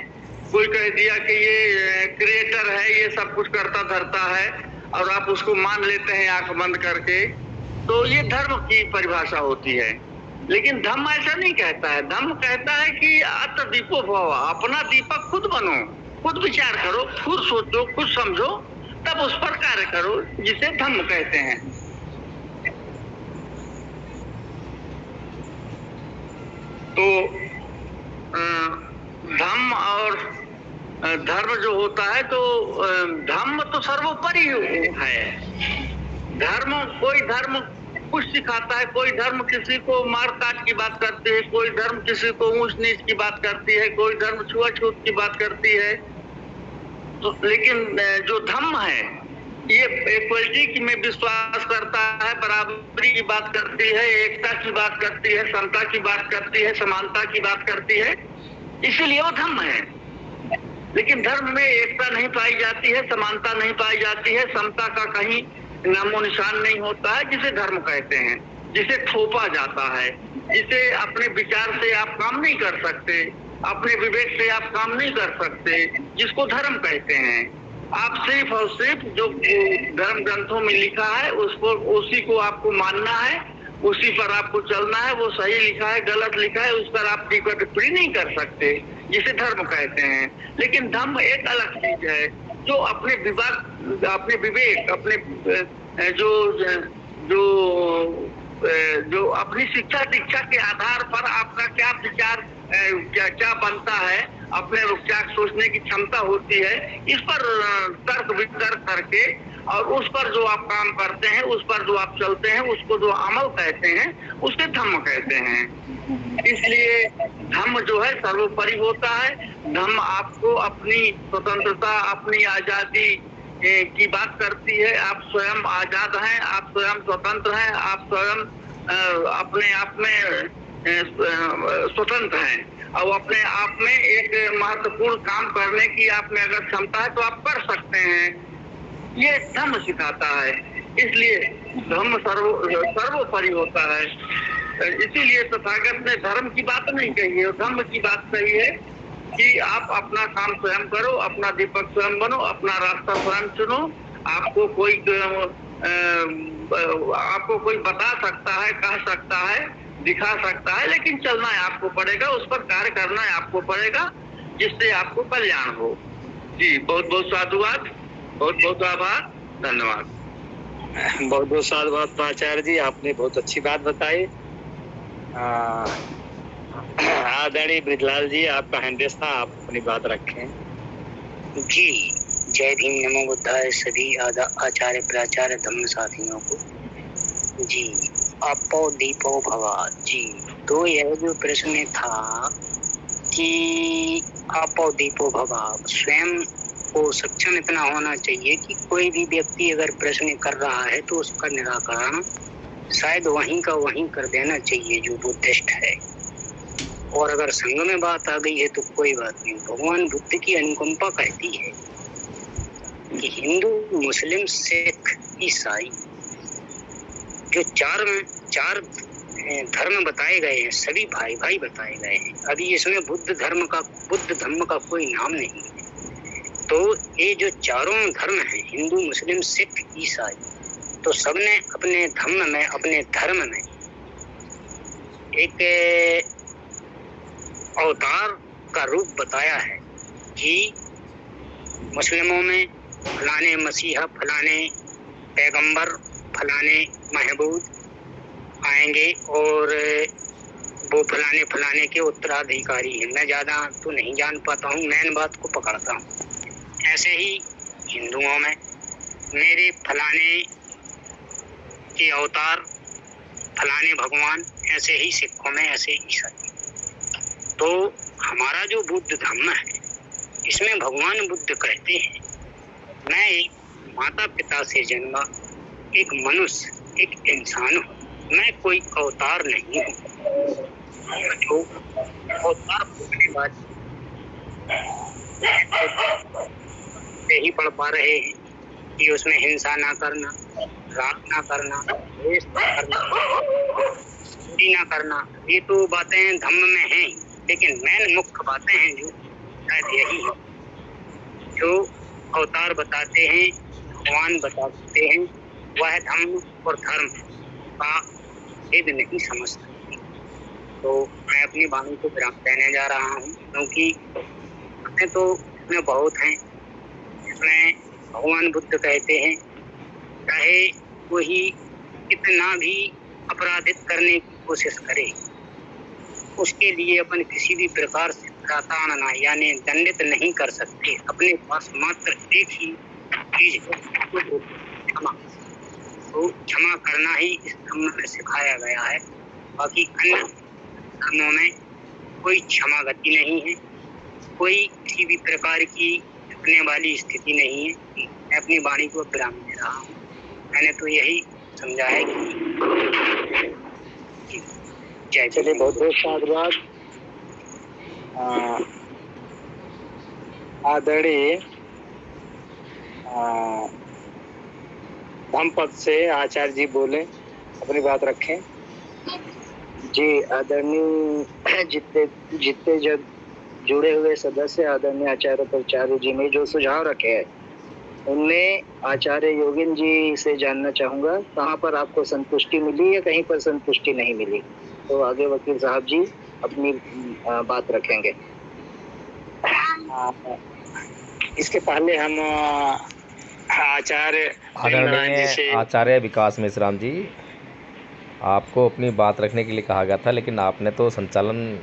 कोई कह दिया कि ये क्रिएटर है, ये सब कुछ करता धरता है, और आप उसको मान लेते हैं आंख बंद करके, तो ये धर्म की परिभाषा होती है। लेकिन धम्म ऐसा नहीं कहता है। धम्म कहता है कि अत दीपो भव, अपना दीपक खुद बनो, खुद विचार करो, खुद सोचो, खुद समझो, तब उस पर कार्य करो, जिसे धम्म कहते हैं। तो धम्म और धर्म जो होता है, तो धम्म तो सर्वोपरि है। धर्म, कोई धर्म कुछ सिखाता है, कोई धर्म किसी को मार काट की बात करती है, कोई धर्म किसी को ऊंच नीच की बात करती है, कोई धर्म छुआछूत की बात करती है। तो लेकिन जो धम्म है, ये इक्वलिटी में विश्वास करता है, बराबरी की बात करती है, एकता की बात करती है, समता की बात करती है, समानता की बात करती है, इसीलिए वो धम्म है। लेकिन धर्म में एकता नहीं पाई जाती है, समानता नहीं पाई जाती है, समता का कहीं नामो निशान नहीं होता है, जिसे धर्म कहते हैं, जिसे थोपा जाता है, जिसे अपने विचार से आप काम नहीं कर सकते, अपने विवेक से आप काम नहीं कर सकते, जिसको धर्म कहते हैं। आप सिर्फ और सिर्फ जो धर्म ग्रंथों में लिखा है उसको, उसी को आपको मानना है, उसी पर आपको चलना है। वो सही लिखा है, गलत लिखा है, उस पर आप टीका टिप्पणी नहीं कर सकते, जिसे धर्म कहते हैं। लेकिन धम्म एक अलग चीज है, जो अपने विवाद, अपने विवेक, अपने जो अपनी शिक्षा दीक्षा के आधार पर आपका क्या विचार, क्या बनता है, अपने क्या सोचने की क्षमता होती है, इस पर तर्क वितर्क करके, और उस पर जो आप काम करते हैं, उस पर जो आप चलते हैं, उसको जो अमल कहते हैं, उसके धम्म कहते हैं। इसलिए धम्म जो है सर्वोपरि होता है। धम्म आपको अपनी स्वतंत्रता, अपनी आजादी की बात करती है। आप स्वयं आजाद हैं, आप स्वयं स्वतंत्र हैं, आप स्वयं अपने आप में स्वतंत्र हैं, और अपने आप में एक महत्वपूर्ण काम करने की आप में अगर क्षमता है तो आप कर सकते हैं। ये धम्म सिखाता है। इसलिए धम्म सर्वोपरि होता है। इसीलिए तथागत ने धर्म की बात नहीं कही है, धम्म की बात कही है। कि आप अपना काम स्वयं करो, अपना दीपक स्वयं बनो, अपना रास्ता स्वयं चुनो। आपको कोई बता सकता है, कह सकता है, दिखा सकता है, लेकिन चलना है आपको पड़ेगा, उस पर कार्य करना है आपको पड़ेगा, जिससे आपको कल्याण हो। जी बहुत बहुत साधुवाद, बहुत बहुत आभार, धन्यवाद। बहुत बहुत साधुवाद आचार्य जी, आपने बहुत अच्छी बात बताई। आदरणीय ब्रिजलाल जी, आपका हैंडेस था, आप अपनी बात रखें। जी जय भीम, नमो बुद्धाय सभी आचार्य प्राचार्य धम्म साथियों को। जी आपो दीपो भवा। जी तो यह जो प्रश्न था कि आपो दीपो भवा, स्वयं को सक्षम इतना होना चाहिए कि कोई भी व्यक्ति अगर प्रश्न कर रहा है तो उसका निराकरण शायद वहीं का वहीं कर देना चाहिए जो बुद्धिस्ट है। और अगर संग में बात आ गई है तो कोई बात नहीं। भगवान बुद्ध की अनुकंपा कहती है कि हिंदू, मुस्लिम, सिख, ईसाई जो चार धर्म बताए गए हैं, सभी भाई भाई बताए गए हैं। अभी इसमें बुद्ध धर्म का कोई नाम नहीं है। तो ये जो चारों धर्म हैं, हिंदू, मुस्लिम, सिख, ईसाई, तो सबने अपने धर्म में, अपने धर्म में एक अवतार का रूप बताया है कि मुस्लिमों में फलाने मसीहा, फलाने पैगंबर, फलाने महबूब आएंगे और वो फलाने फलाने के उत्तराधिकारी हैं। मैं ज़्यादा तो नहीं जान पाता हूँ, मेन बात को पकड़ता हूँ। ऐसे ही हिंदुओं में मेरे फलाने के अवतार, फलाने भगवान, ऐसे ही सिखों में, ऐसे ईसाई। तो हमारा जो बुद्ध धर्म है, इसमें भगवान बुद्ध कहते हैं, मैं एक माता पिता से जन्मा एक मनुष्य, एक इंसान हूँ, मैं कोई अवतार नहीं हूँ। जो अवतार होने वाले ही पढ़ पा रहे हैं कि उसमें हिंसा ना करना, राग ना करना, द्वेष ना करना, चोरी ना करना, ये तो बातें धम्म में हैं, लेकिन मेन मुख्य बातें हैं जो शायद यही है जो अवतार बताते हैं, भगवान बताते हैं। वह धम्म और धर्म का भेद नहीं समझ सकते। तो मैं अपनी वाणी को विराम देने जा रहा हूँ, क्योंकि बातें तो इसमें बहुत हैं। इसमें भगवान बुद्ध कहते हैं, चाहे कोई कितना भी अपराधित करने की कोशिश करे, उसके लिए अपन किसी भी प्रकार से ताड़ना यानी दंडित नहीं कर सकते। अपने पास मात्र एक ही चीज है, क्षमा। तो क्षमा करना ही इस धर्म में सिखाया गया है। बाकी अन्य धर्मों में कोई क्षमा गति नहीं है, कोई किसी भी प्रकार की रुकने वाली स्थिति नहीं है। मैं अपनी वाणी को विराम दे रहा हूँ। मैंने तो यही समझा है कि जय। चलिए बहुत बहुत साधुवाद। आदरणीय धम्मपद से आचार्य जी बोले, अपनी बात रखें। जी आदरणीय जितने जब जुड़े हुए सदस्य आदरणीय आचार्य प्राचार्य जी ने जो सुझाव रखे हैं, उनमें आचार्य योगिन जी से जानना चाहूंगा कहाँ पर आपको संतुष्टि मिली या कहीं पर संतुष्टि नहीं मिली। तो आगे वकील साहब जी अपनी बात रखेंगे। इसके पहले हम आचार्य विकास मेश्राम जी, आपको अपनी बात रखने के लिए कहा गया था, लेकिन आपने तो संचालन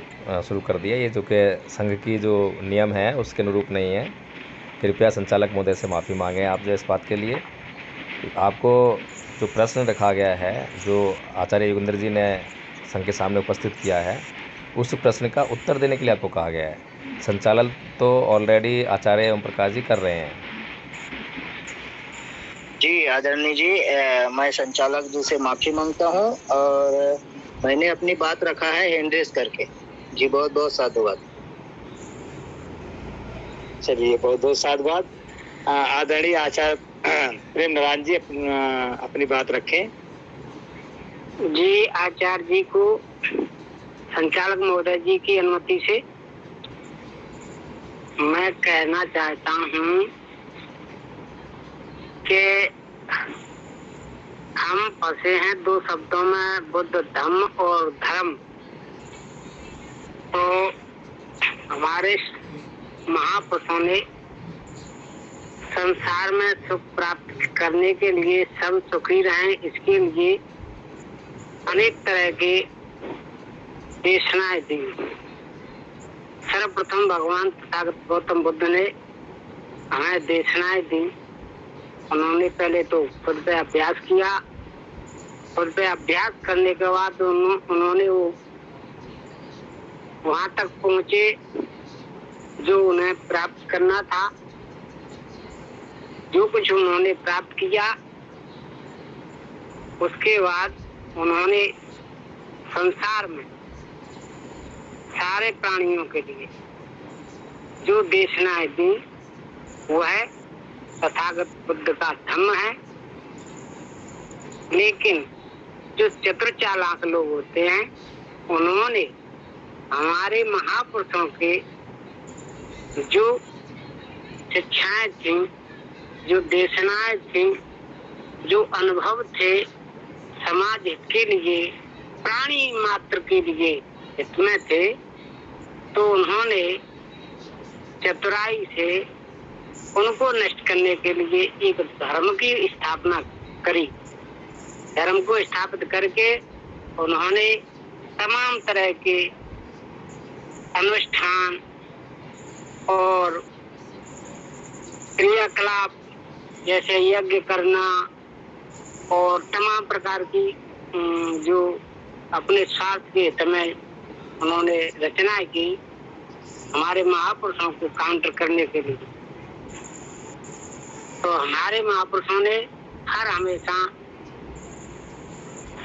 शुरू कर दिया। ये जो कि संघ की जो नियम है उसके अनुरूप नहीं है। कृपया संचालक महोदय से माफ़ी मांगें आप जो इस बात के लिए। आपको जो प्रश्न रखा गया है, जो आचार्य योगेंद्र जी ने संघ के सामने उपस्थित किया है, उस प्रश्न का उत्तर देने के लिए आपको कहा गया है। संचालन तो ऑलरेडी आचार्य ओम प्रकाश जी कर रहे हैं। जी आदरणीय जी, मैं संचालक जी से माफी मांगता हूं और मैंने अपनी बात रखा है हैंड रेस करके। जी बहुत बहुत साधुवाद। चलिए बहुत बहुत साधुवाद। आदरणीय आचार्य प्रेम नारायण जी अपनी बात रखें। जी आचार्य जी को संचालक महोदय जी की अनुमति से मैं कहना चाहता हूँ कि हम फंसे हैं दो शब्दों में, बुद्ध धम्म और धर्म। तो हमारे महापुरुषों ने संसार में सुख प्राप्त करने के लिए, सब सुखी रहें, इसके लिए अनेक तरह के देशनाएं दी। सर्वप्रथम भगवान तथागत गौतम बुद्ध ने हमें देशनाएं दी। उन्होंने पहले तो खुद पे अभ्यास किया, खुद पे अभ्यास करने के बाद उन्होंने वो वहां तक पहुंचे जो उन्हें प्राप्त करना था। जो कुछ उन्होंने प्राप्त किया, उसके बाद उन्होंने संसार में सारे प्राणियों के लिए जो देशनाएं दी, वह तथागत बुद्ध का धम्म है। लेकिन जो चतुर चालाक लोग होते हैं, उन्होंने हमारे महापुरुषों के जो शिक्षाएं थी, जो देशनाएं थी, जो अनुभव थे समाज हित के लिए, प्राणी मात्र के लिए हित में थे, तो उन्होंने चतुराई से उनको नष्ट करने के लिए एक धर्म की स्थापना करी। धर्म को स्थापित करके उन्होंने तमाम तरह के अनुष्ठान और क्रियाकलाप जैसे यज्ञ करना और तमाम प्रकार की जो अपने स्वार्थ के हित में उन्होंने रचनाएं की, हमारे महापुरुषों को काउंटर करने के लिए। तो हमारे महापुरुषों ने हर हमेशा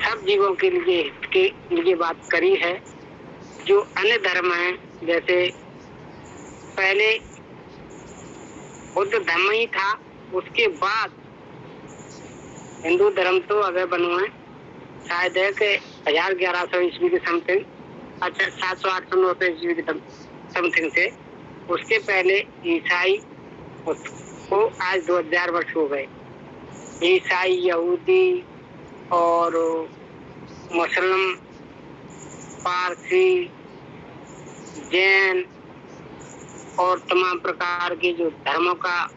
सब जीवों के लिए बात करी है। जो अन्य धर्म है, जैसे पहले बुद्ध धर्म ही था, उसके बाद हिंदू धर्म तो अगर बनो है, शायद है कि 1100 ईस्वी के समथिंग, अच्छा 700 800 900 ईस्वी के समथिंग से। उसके पहले ईसाई, उसको आज 2000 वर्ष हो गए। ईसाई, यहूदी और मुस्लिम, पारसी, जैन और तमाम प्रकार के जो धर्मों का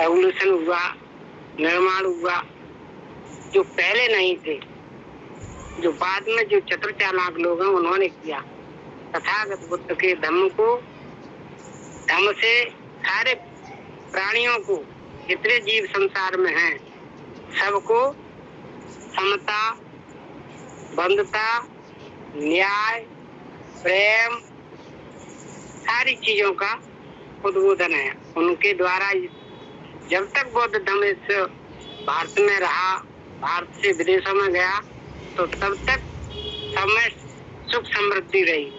एवोल्यूशन हुआ, निर्माण हुआ, जो पहले नहीं थे, जो बाद में जो चतुर चालाक लोग हैं उन्होंने किया। तथागत बुद्ध के धम्म से सारे प्राणियों को, जितने जीव संसार में हैं, सबको समता, बंधुता, न्याय, प्रेम, सारी चीजों का उद्बोधन है। उनके द्वारा जब तक बौद्ध धर्म इस भारत में रहा, भारत से विदेशों में गया, तो तब तक सब में सुख समृद्धि रही।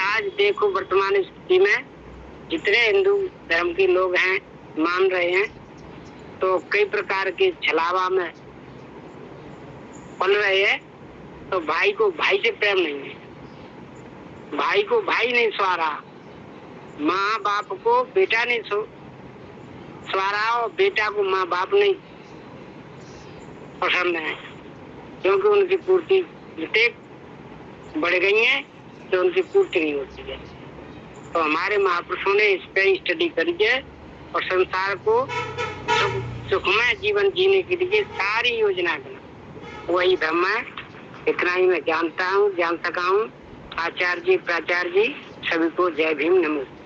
आज देखो वर्तमान स्थिति में जितने हिंदू धर्म के लोग हैं, मान रहे हैं, तो कई प्रकार के छलावा में पल रहे हैं। तो भाई को भाई से प्रेम नहीं है, भाई को भाई नहीं सवारा, माँ बाप को बेटा नहीं सवारा, और बेटा को माँ बाप नहीं पसंद है, क्योंकि उनकी पूर्ति बढ़ गई है, तो उनकी पूर्ति नहीं होती है। तो हमारे महापुरुषों ने इस पर स्टडी करी है और संसार को सुखमय जीवन जीने के लिए सारी योजना बना, वही धर्म है। इतना ही मैं जानता हूँ, जान सका हूँ। आचार्य जी, प्राचार्य जी, सभी को जय भीम, नमस्ते।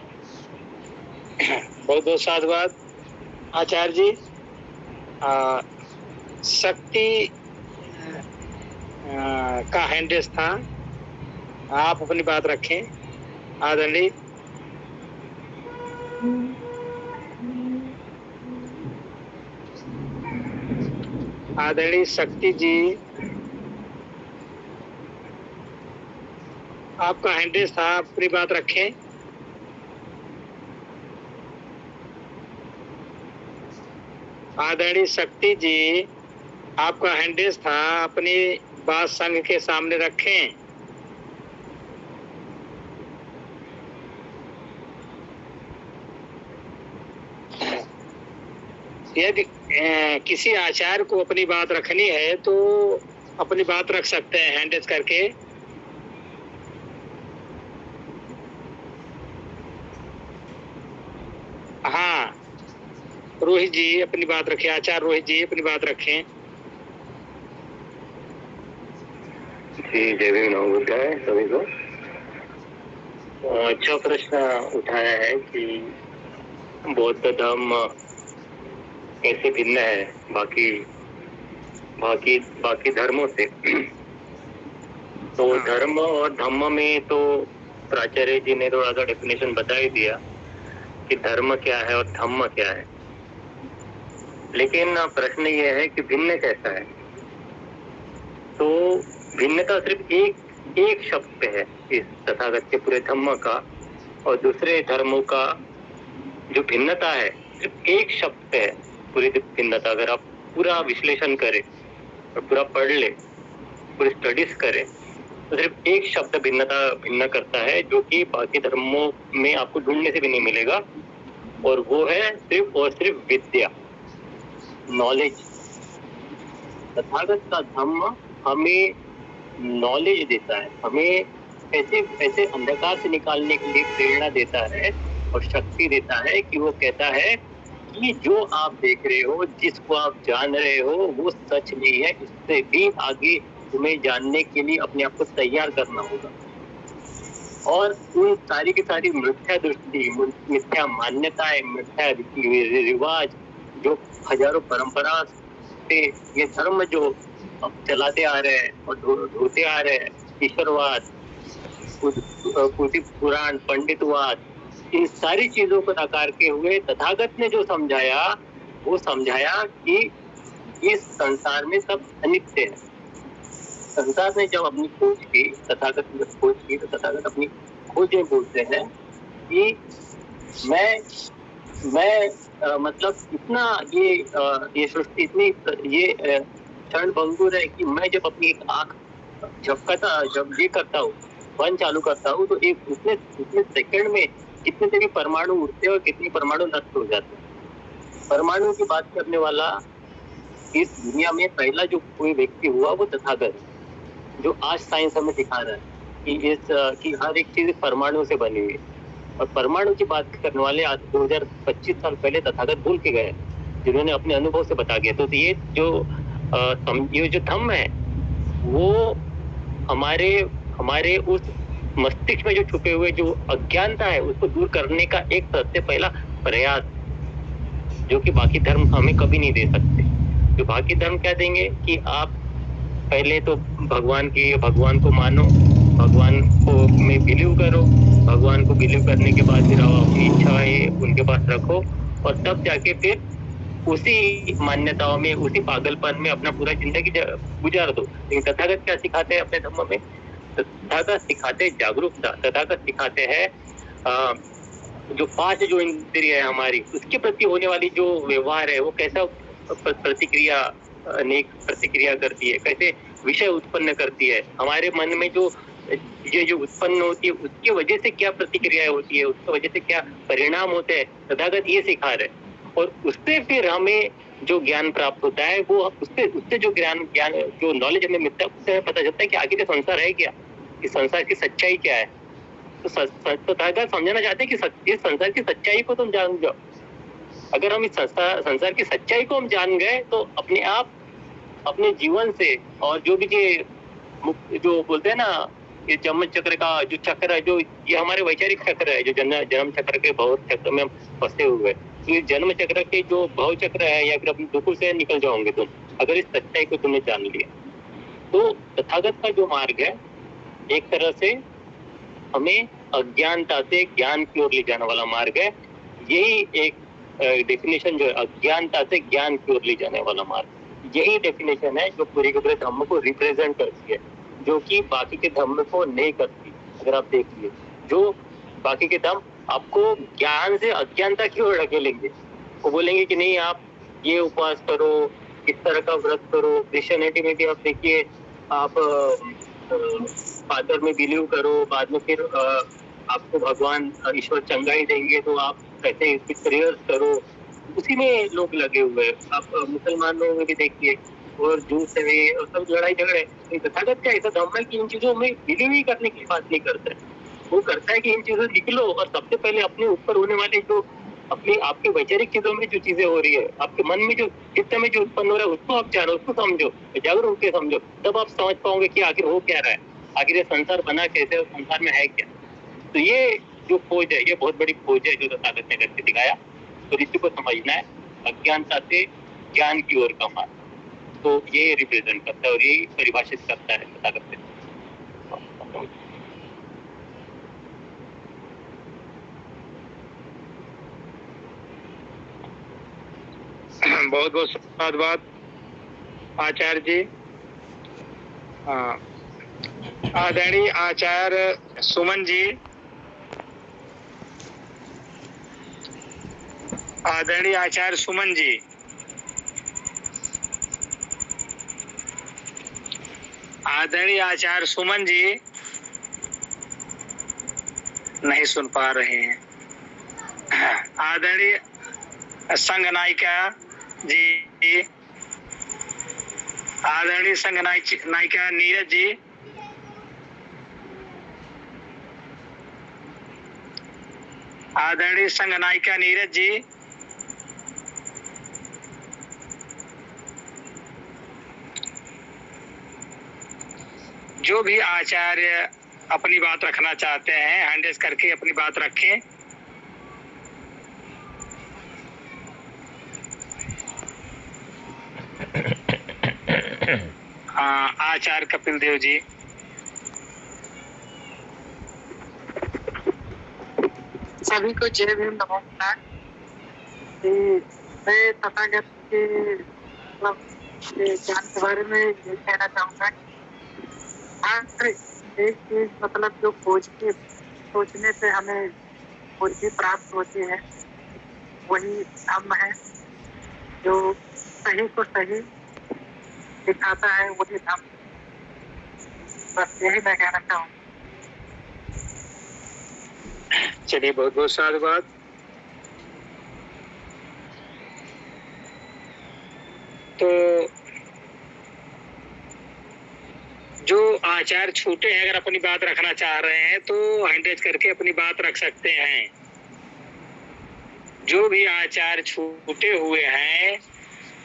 बहुत बहुत साधुवाद आचार्य जी। शक्ति का हैंडेस था, आप अपनी बात रखें आदरणीय। आदरणीय शक्ति जी, आपका हैंडेस था, अपनी बात रखें। आदरणीय शक्ति जी, आपका हैंडेस था, अपनी बात संघ के सामने रखें। यदि किसी आचार्य को अपनी बात रखनी है तो अपनी बात रख सकते हैं हैंड रेज करके। हाँ, रोहित जी अपनी बात रखें, आचार्य रोहित जी अपनी बात रखें। जी, जय भीम नमोबुद्धाय सभी को। अच्छा प्रश्न उठाया है कि बौद्ध धर्म कैसे भिन्न है बाकी धर्मों से। तो धर्म और धम्म में तो प्राचार्य जी ने थोड़ा सा डेफिनेशन बता ही दिया कि धर्म क्या है और धम्म क्या है, लेकिन प्रश्न ये है कि भिन्न कैसा है। तो भिन्नता सिर्फ एक शब्द पे है इस तथागत के पूरे धम्म का, और दूसरे धर्मों का जो भिन्नता है सिर्फ एक शब्द पे है पूरी भिन्नता। अगर आप पूरा विश्लेषण करें और पूरा पढ़ ले, पूरी स्टडीज करें, तो सिर्फ एक शब्द भिन्न करता है जो कि बाकी धर्मों में आपको ढूंढने से भी नहीं मिलेगा, और वो है सिर्फ और सिर्फ विद्या, नॉलेज। तथागत का धम्म हमें नॉलेज देता है, हमें ऐसे अंधकार से निकालने के लिए प्रेरणा देता है और शक्ति देता है कि वो कहता है कि जो आप देख रहे हो, जिसको आप जान रहे हो, वो सच नहीं है। इससे भी आगे तुम्हें जानने के लिए अपने आप को तैयार करना होगा। और उन सारी की सारी मिथ्या दृष्टि, मिथ्या मान्यताएं, मिथ्या रीति रिवाज जो हजारों परंपरा से ये धर्म जो चलाते आ रहे हैं और ढोते आ रहे हैं, ईश्वरवाद, पुराण, पंडितवाद, इन सारी चीजों को नकार के हुए तथागत ने जो समझाया, वो समझाया कि इस संसार में सब अनित्य है। संसार ने जब अपनी खोज की, तथागत ने जब खोज की, तो तथागत अपनी खोज में बोलते हैं कि मैं मतलब इतना ये सृष्टि इतनी ये क्षण भंगुर है कि मैं जब अपनी एक आंख जब ये करता हूँ, वन चालू करता हूँ, तो एक उतने सेकंड में कितने से भी परमाणु उड़ते हैं और कितने परमाणु नष्ट हो जाते हैं। परमाणु की बात करने वाला इस दुनिया में पहला जो कोई व्यक्ति हुआ वो तथागत, जो आज साइंस हमें दिखा रहा है कि हर एक चीज परमाणु से बनी हुई है। और परमाणु की बात करने वाले आज 2025 साल पहले तथागत भूल के गए, जिन्होंने अपने अनुभव से बता गया। तो ये जो धम्म है वो हमारे उस मस्तिष्क में जो छुपे हुए जो अज्ञानता है उसको दूर करने का एक सबसे पहला प्रयास, जो कि बाकी धर्म हमें कभी नहीं दे सकते। जो बाकी धर्म क्या देंगे कि आप पहले तो भगवान को मानो, भगवान को में बिलीव करो, भगवान को बिलीव करने के बाद फिर आप अपनी इच्छाएं उनके पास रखो, और तब जाके फिर उसी मान्यताओं में, उसी पागलपन में अपना पूरा जिंदगी गुजार दो। लेकिन तथागत क्या सिखाते हैं अपने धर्म में? तथागत सिखाते जागरूकता, तथागत सिखाते हैं जो 5 जो इंद्रिय है हमारी, उसके प्रति होने वाली जो व्यवहार है वो कैसा प्रतिक्रिया करती है, कैसे विषय उत्पन्न करती है, हमारे मन में जो उत्पन्न होती है उसकी वजह से क्या प्रतिक्रिया होती है, उसकी वजह से क्या परिणाम होते हैं, तथागत ये सिखा रहे। और उससे फिर हमें जो ज्ञान प्राप्त होता है वो उससे जो ज्ञान जो नॉलेज हमें मिलता है, उससे हमें पता चलता है कि आगे का संसार है क्या, इस संसार की सच्चाई क्या है। तो तथागत समझाना चाहते हैं कि इस संसार की सच्चाई को तुम जान जाओ। अगर हम इस संसार की सच्चाई को हम जान गए तो अपने आप अपने जीवन से, और जो भी जो बोलते हैं ना, ये जन्म चक्र का जो चक्र है, जो ये हमारे वैचारिक चक्र है, जो जन्म चक्र के भव चक्र में हम फंसे हुए हैं, तो ये जन्म चक्र के जो भव चक्र है या फिर अपने दुखों से निकल जाओगे तुम, अगर इस सच्चाई को तुमने जान लिया। तो तथागत का जो मार्ग है एक तरह से हमें अज्ञानता से ज्ञान की ओर ले जाने वाला मार्ग है। यही एक डेफिनेशन जो है, अज्ञानता से ज्ञान की ओर ले जाने वाला मार्ग, यही डेफिनेशन है जो पूरे के पूरे धर्म को रिप्रेजेंट करती है, जो कि बाकी के धर्म को नहीं करती। अगर आप देखिए, जो बाकी के धर्म आपको ज्ञान से अज्ञानता की ओर ढकेलेंगे, वो बोलेंगे कि नहीं आप ये उपवास करो, इस तरह का व्रत करो। क्रिश्चियनिटी में भी आप देखिए, आप फादर में बिलीव करो, बाद में फिर आपको भगवान ईश्वर चंगाई देंगे, तो आप कैसे प्रेयर्स करो, उसी में लोग लगे हुए हैं। आप मुसलमान लोगों में भी देखिए, और जूस है और सब लड़ाई झगड़े। तथागत का ऐसा धर्म है कि इन चीजों में बिलीव ही करने की बात नहीं करता है। वो करता है कि इन चीजों निकलो और सबसे पहले अपने ऊपर होने वाले जो अपनी आपके वैचारिक चीजों में जो चीजें हो रही है, आपके मन में जो चित्त में जो उत्पन्न हो रहा है, उसको आप जानो, उसको समझो, जागरूक होकर समझो, तब आप समझ पाओगे कि आखिर हो क्या रहा है, आखिर ये संसार बना कैसे और संसार में है क्या। तो ये जो खोज है, ये बहुत बड़ी खोज है जो तथागत ने करके दिखाया। तो ऋषि को समझना है अज्ञानता से ज्ञान की ओर का मार्ग, तो ये रिप्रेजेंट करता है और ये परिभाषित करता है तथागत ने। बहुत बहुत धन्यवाद आचार्य जी। आदरणीय आचार्य सुमन जी, आदरणीय आचार्य सुमन जी, आदरणीय आचार्य सुमन जी नहीं सुन पा रहे हैं। आदरणीय संघ नायिका जी, आदरणीय संघ नायिका नीरज जी, आदरणीय संघ नायिका नीरज जी, जो भी आचार्य अपनी बात रखना चाहते हैं हैंड रेज करके अपनी बात रखें। आचार्य कपिल देव जी। सभी को जय भीम, नमस्कार। मैं तथागत के मतलब ज्ञान के बारे में ये कहना चाहूँगा। हर एक चीज मतलब जो सोचने से हमें बुद्धि प्राप्त होती है, वही धम्म है। जो सही को सही दिखाता है वही धम्म। बस यही मैं कहना चाहूँगा। चलिए, बहुत बहुत साधुवाद। तो जो आचार्य छूटे हैं, अगर अपनी बात रखना चाह रहे हैं तो हैंड रेज करके अपनी बात रख सकते हैं। जो भी आचार्य छूटे हुए हैं,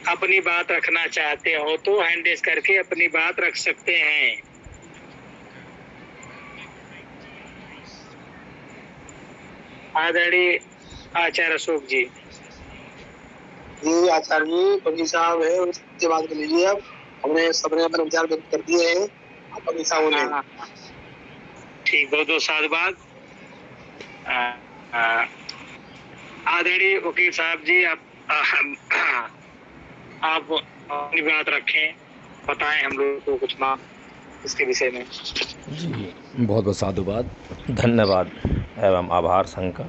अपनी बात रखना चाहते हो तो हैंड रेज करके अपनी बात रख सकते हैं। आदरणीय आचार्य अशोक जी। जी आचार्य जी, पंडित साहब है, उससे बात कर लीजिए। अब सबने अपने विचार व्यक्त कर दिए हैं, पंडित साहब ने। ठीक, बहुत बहुत साधुवाद। आदरणीय वकील साहब जी, आप अपनी बात रखें, बताएं हम लोग को कुछ बात इसके विषय में। जी बहुत बहुत साधुवाद, धन्यवाद एवं आभार संघ का।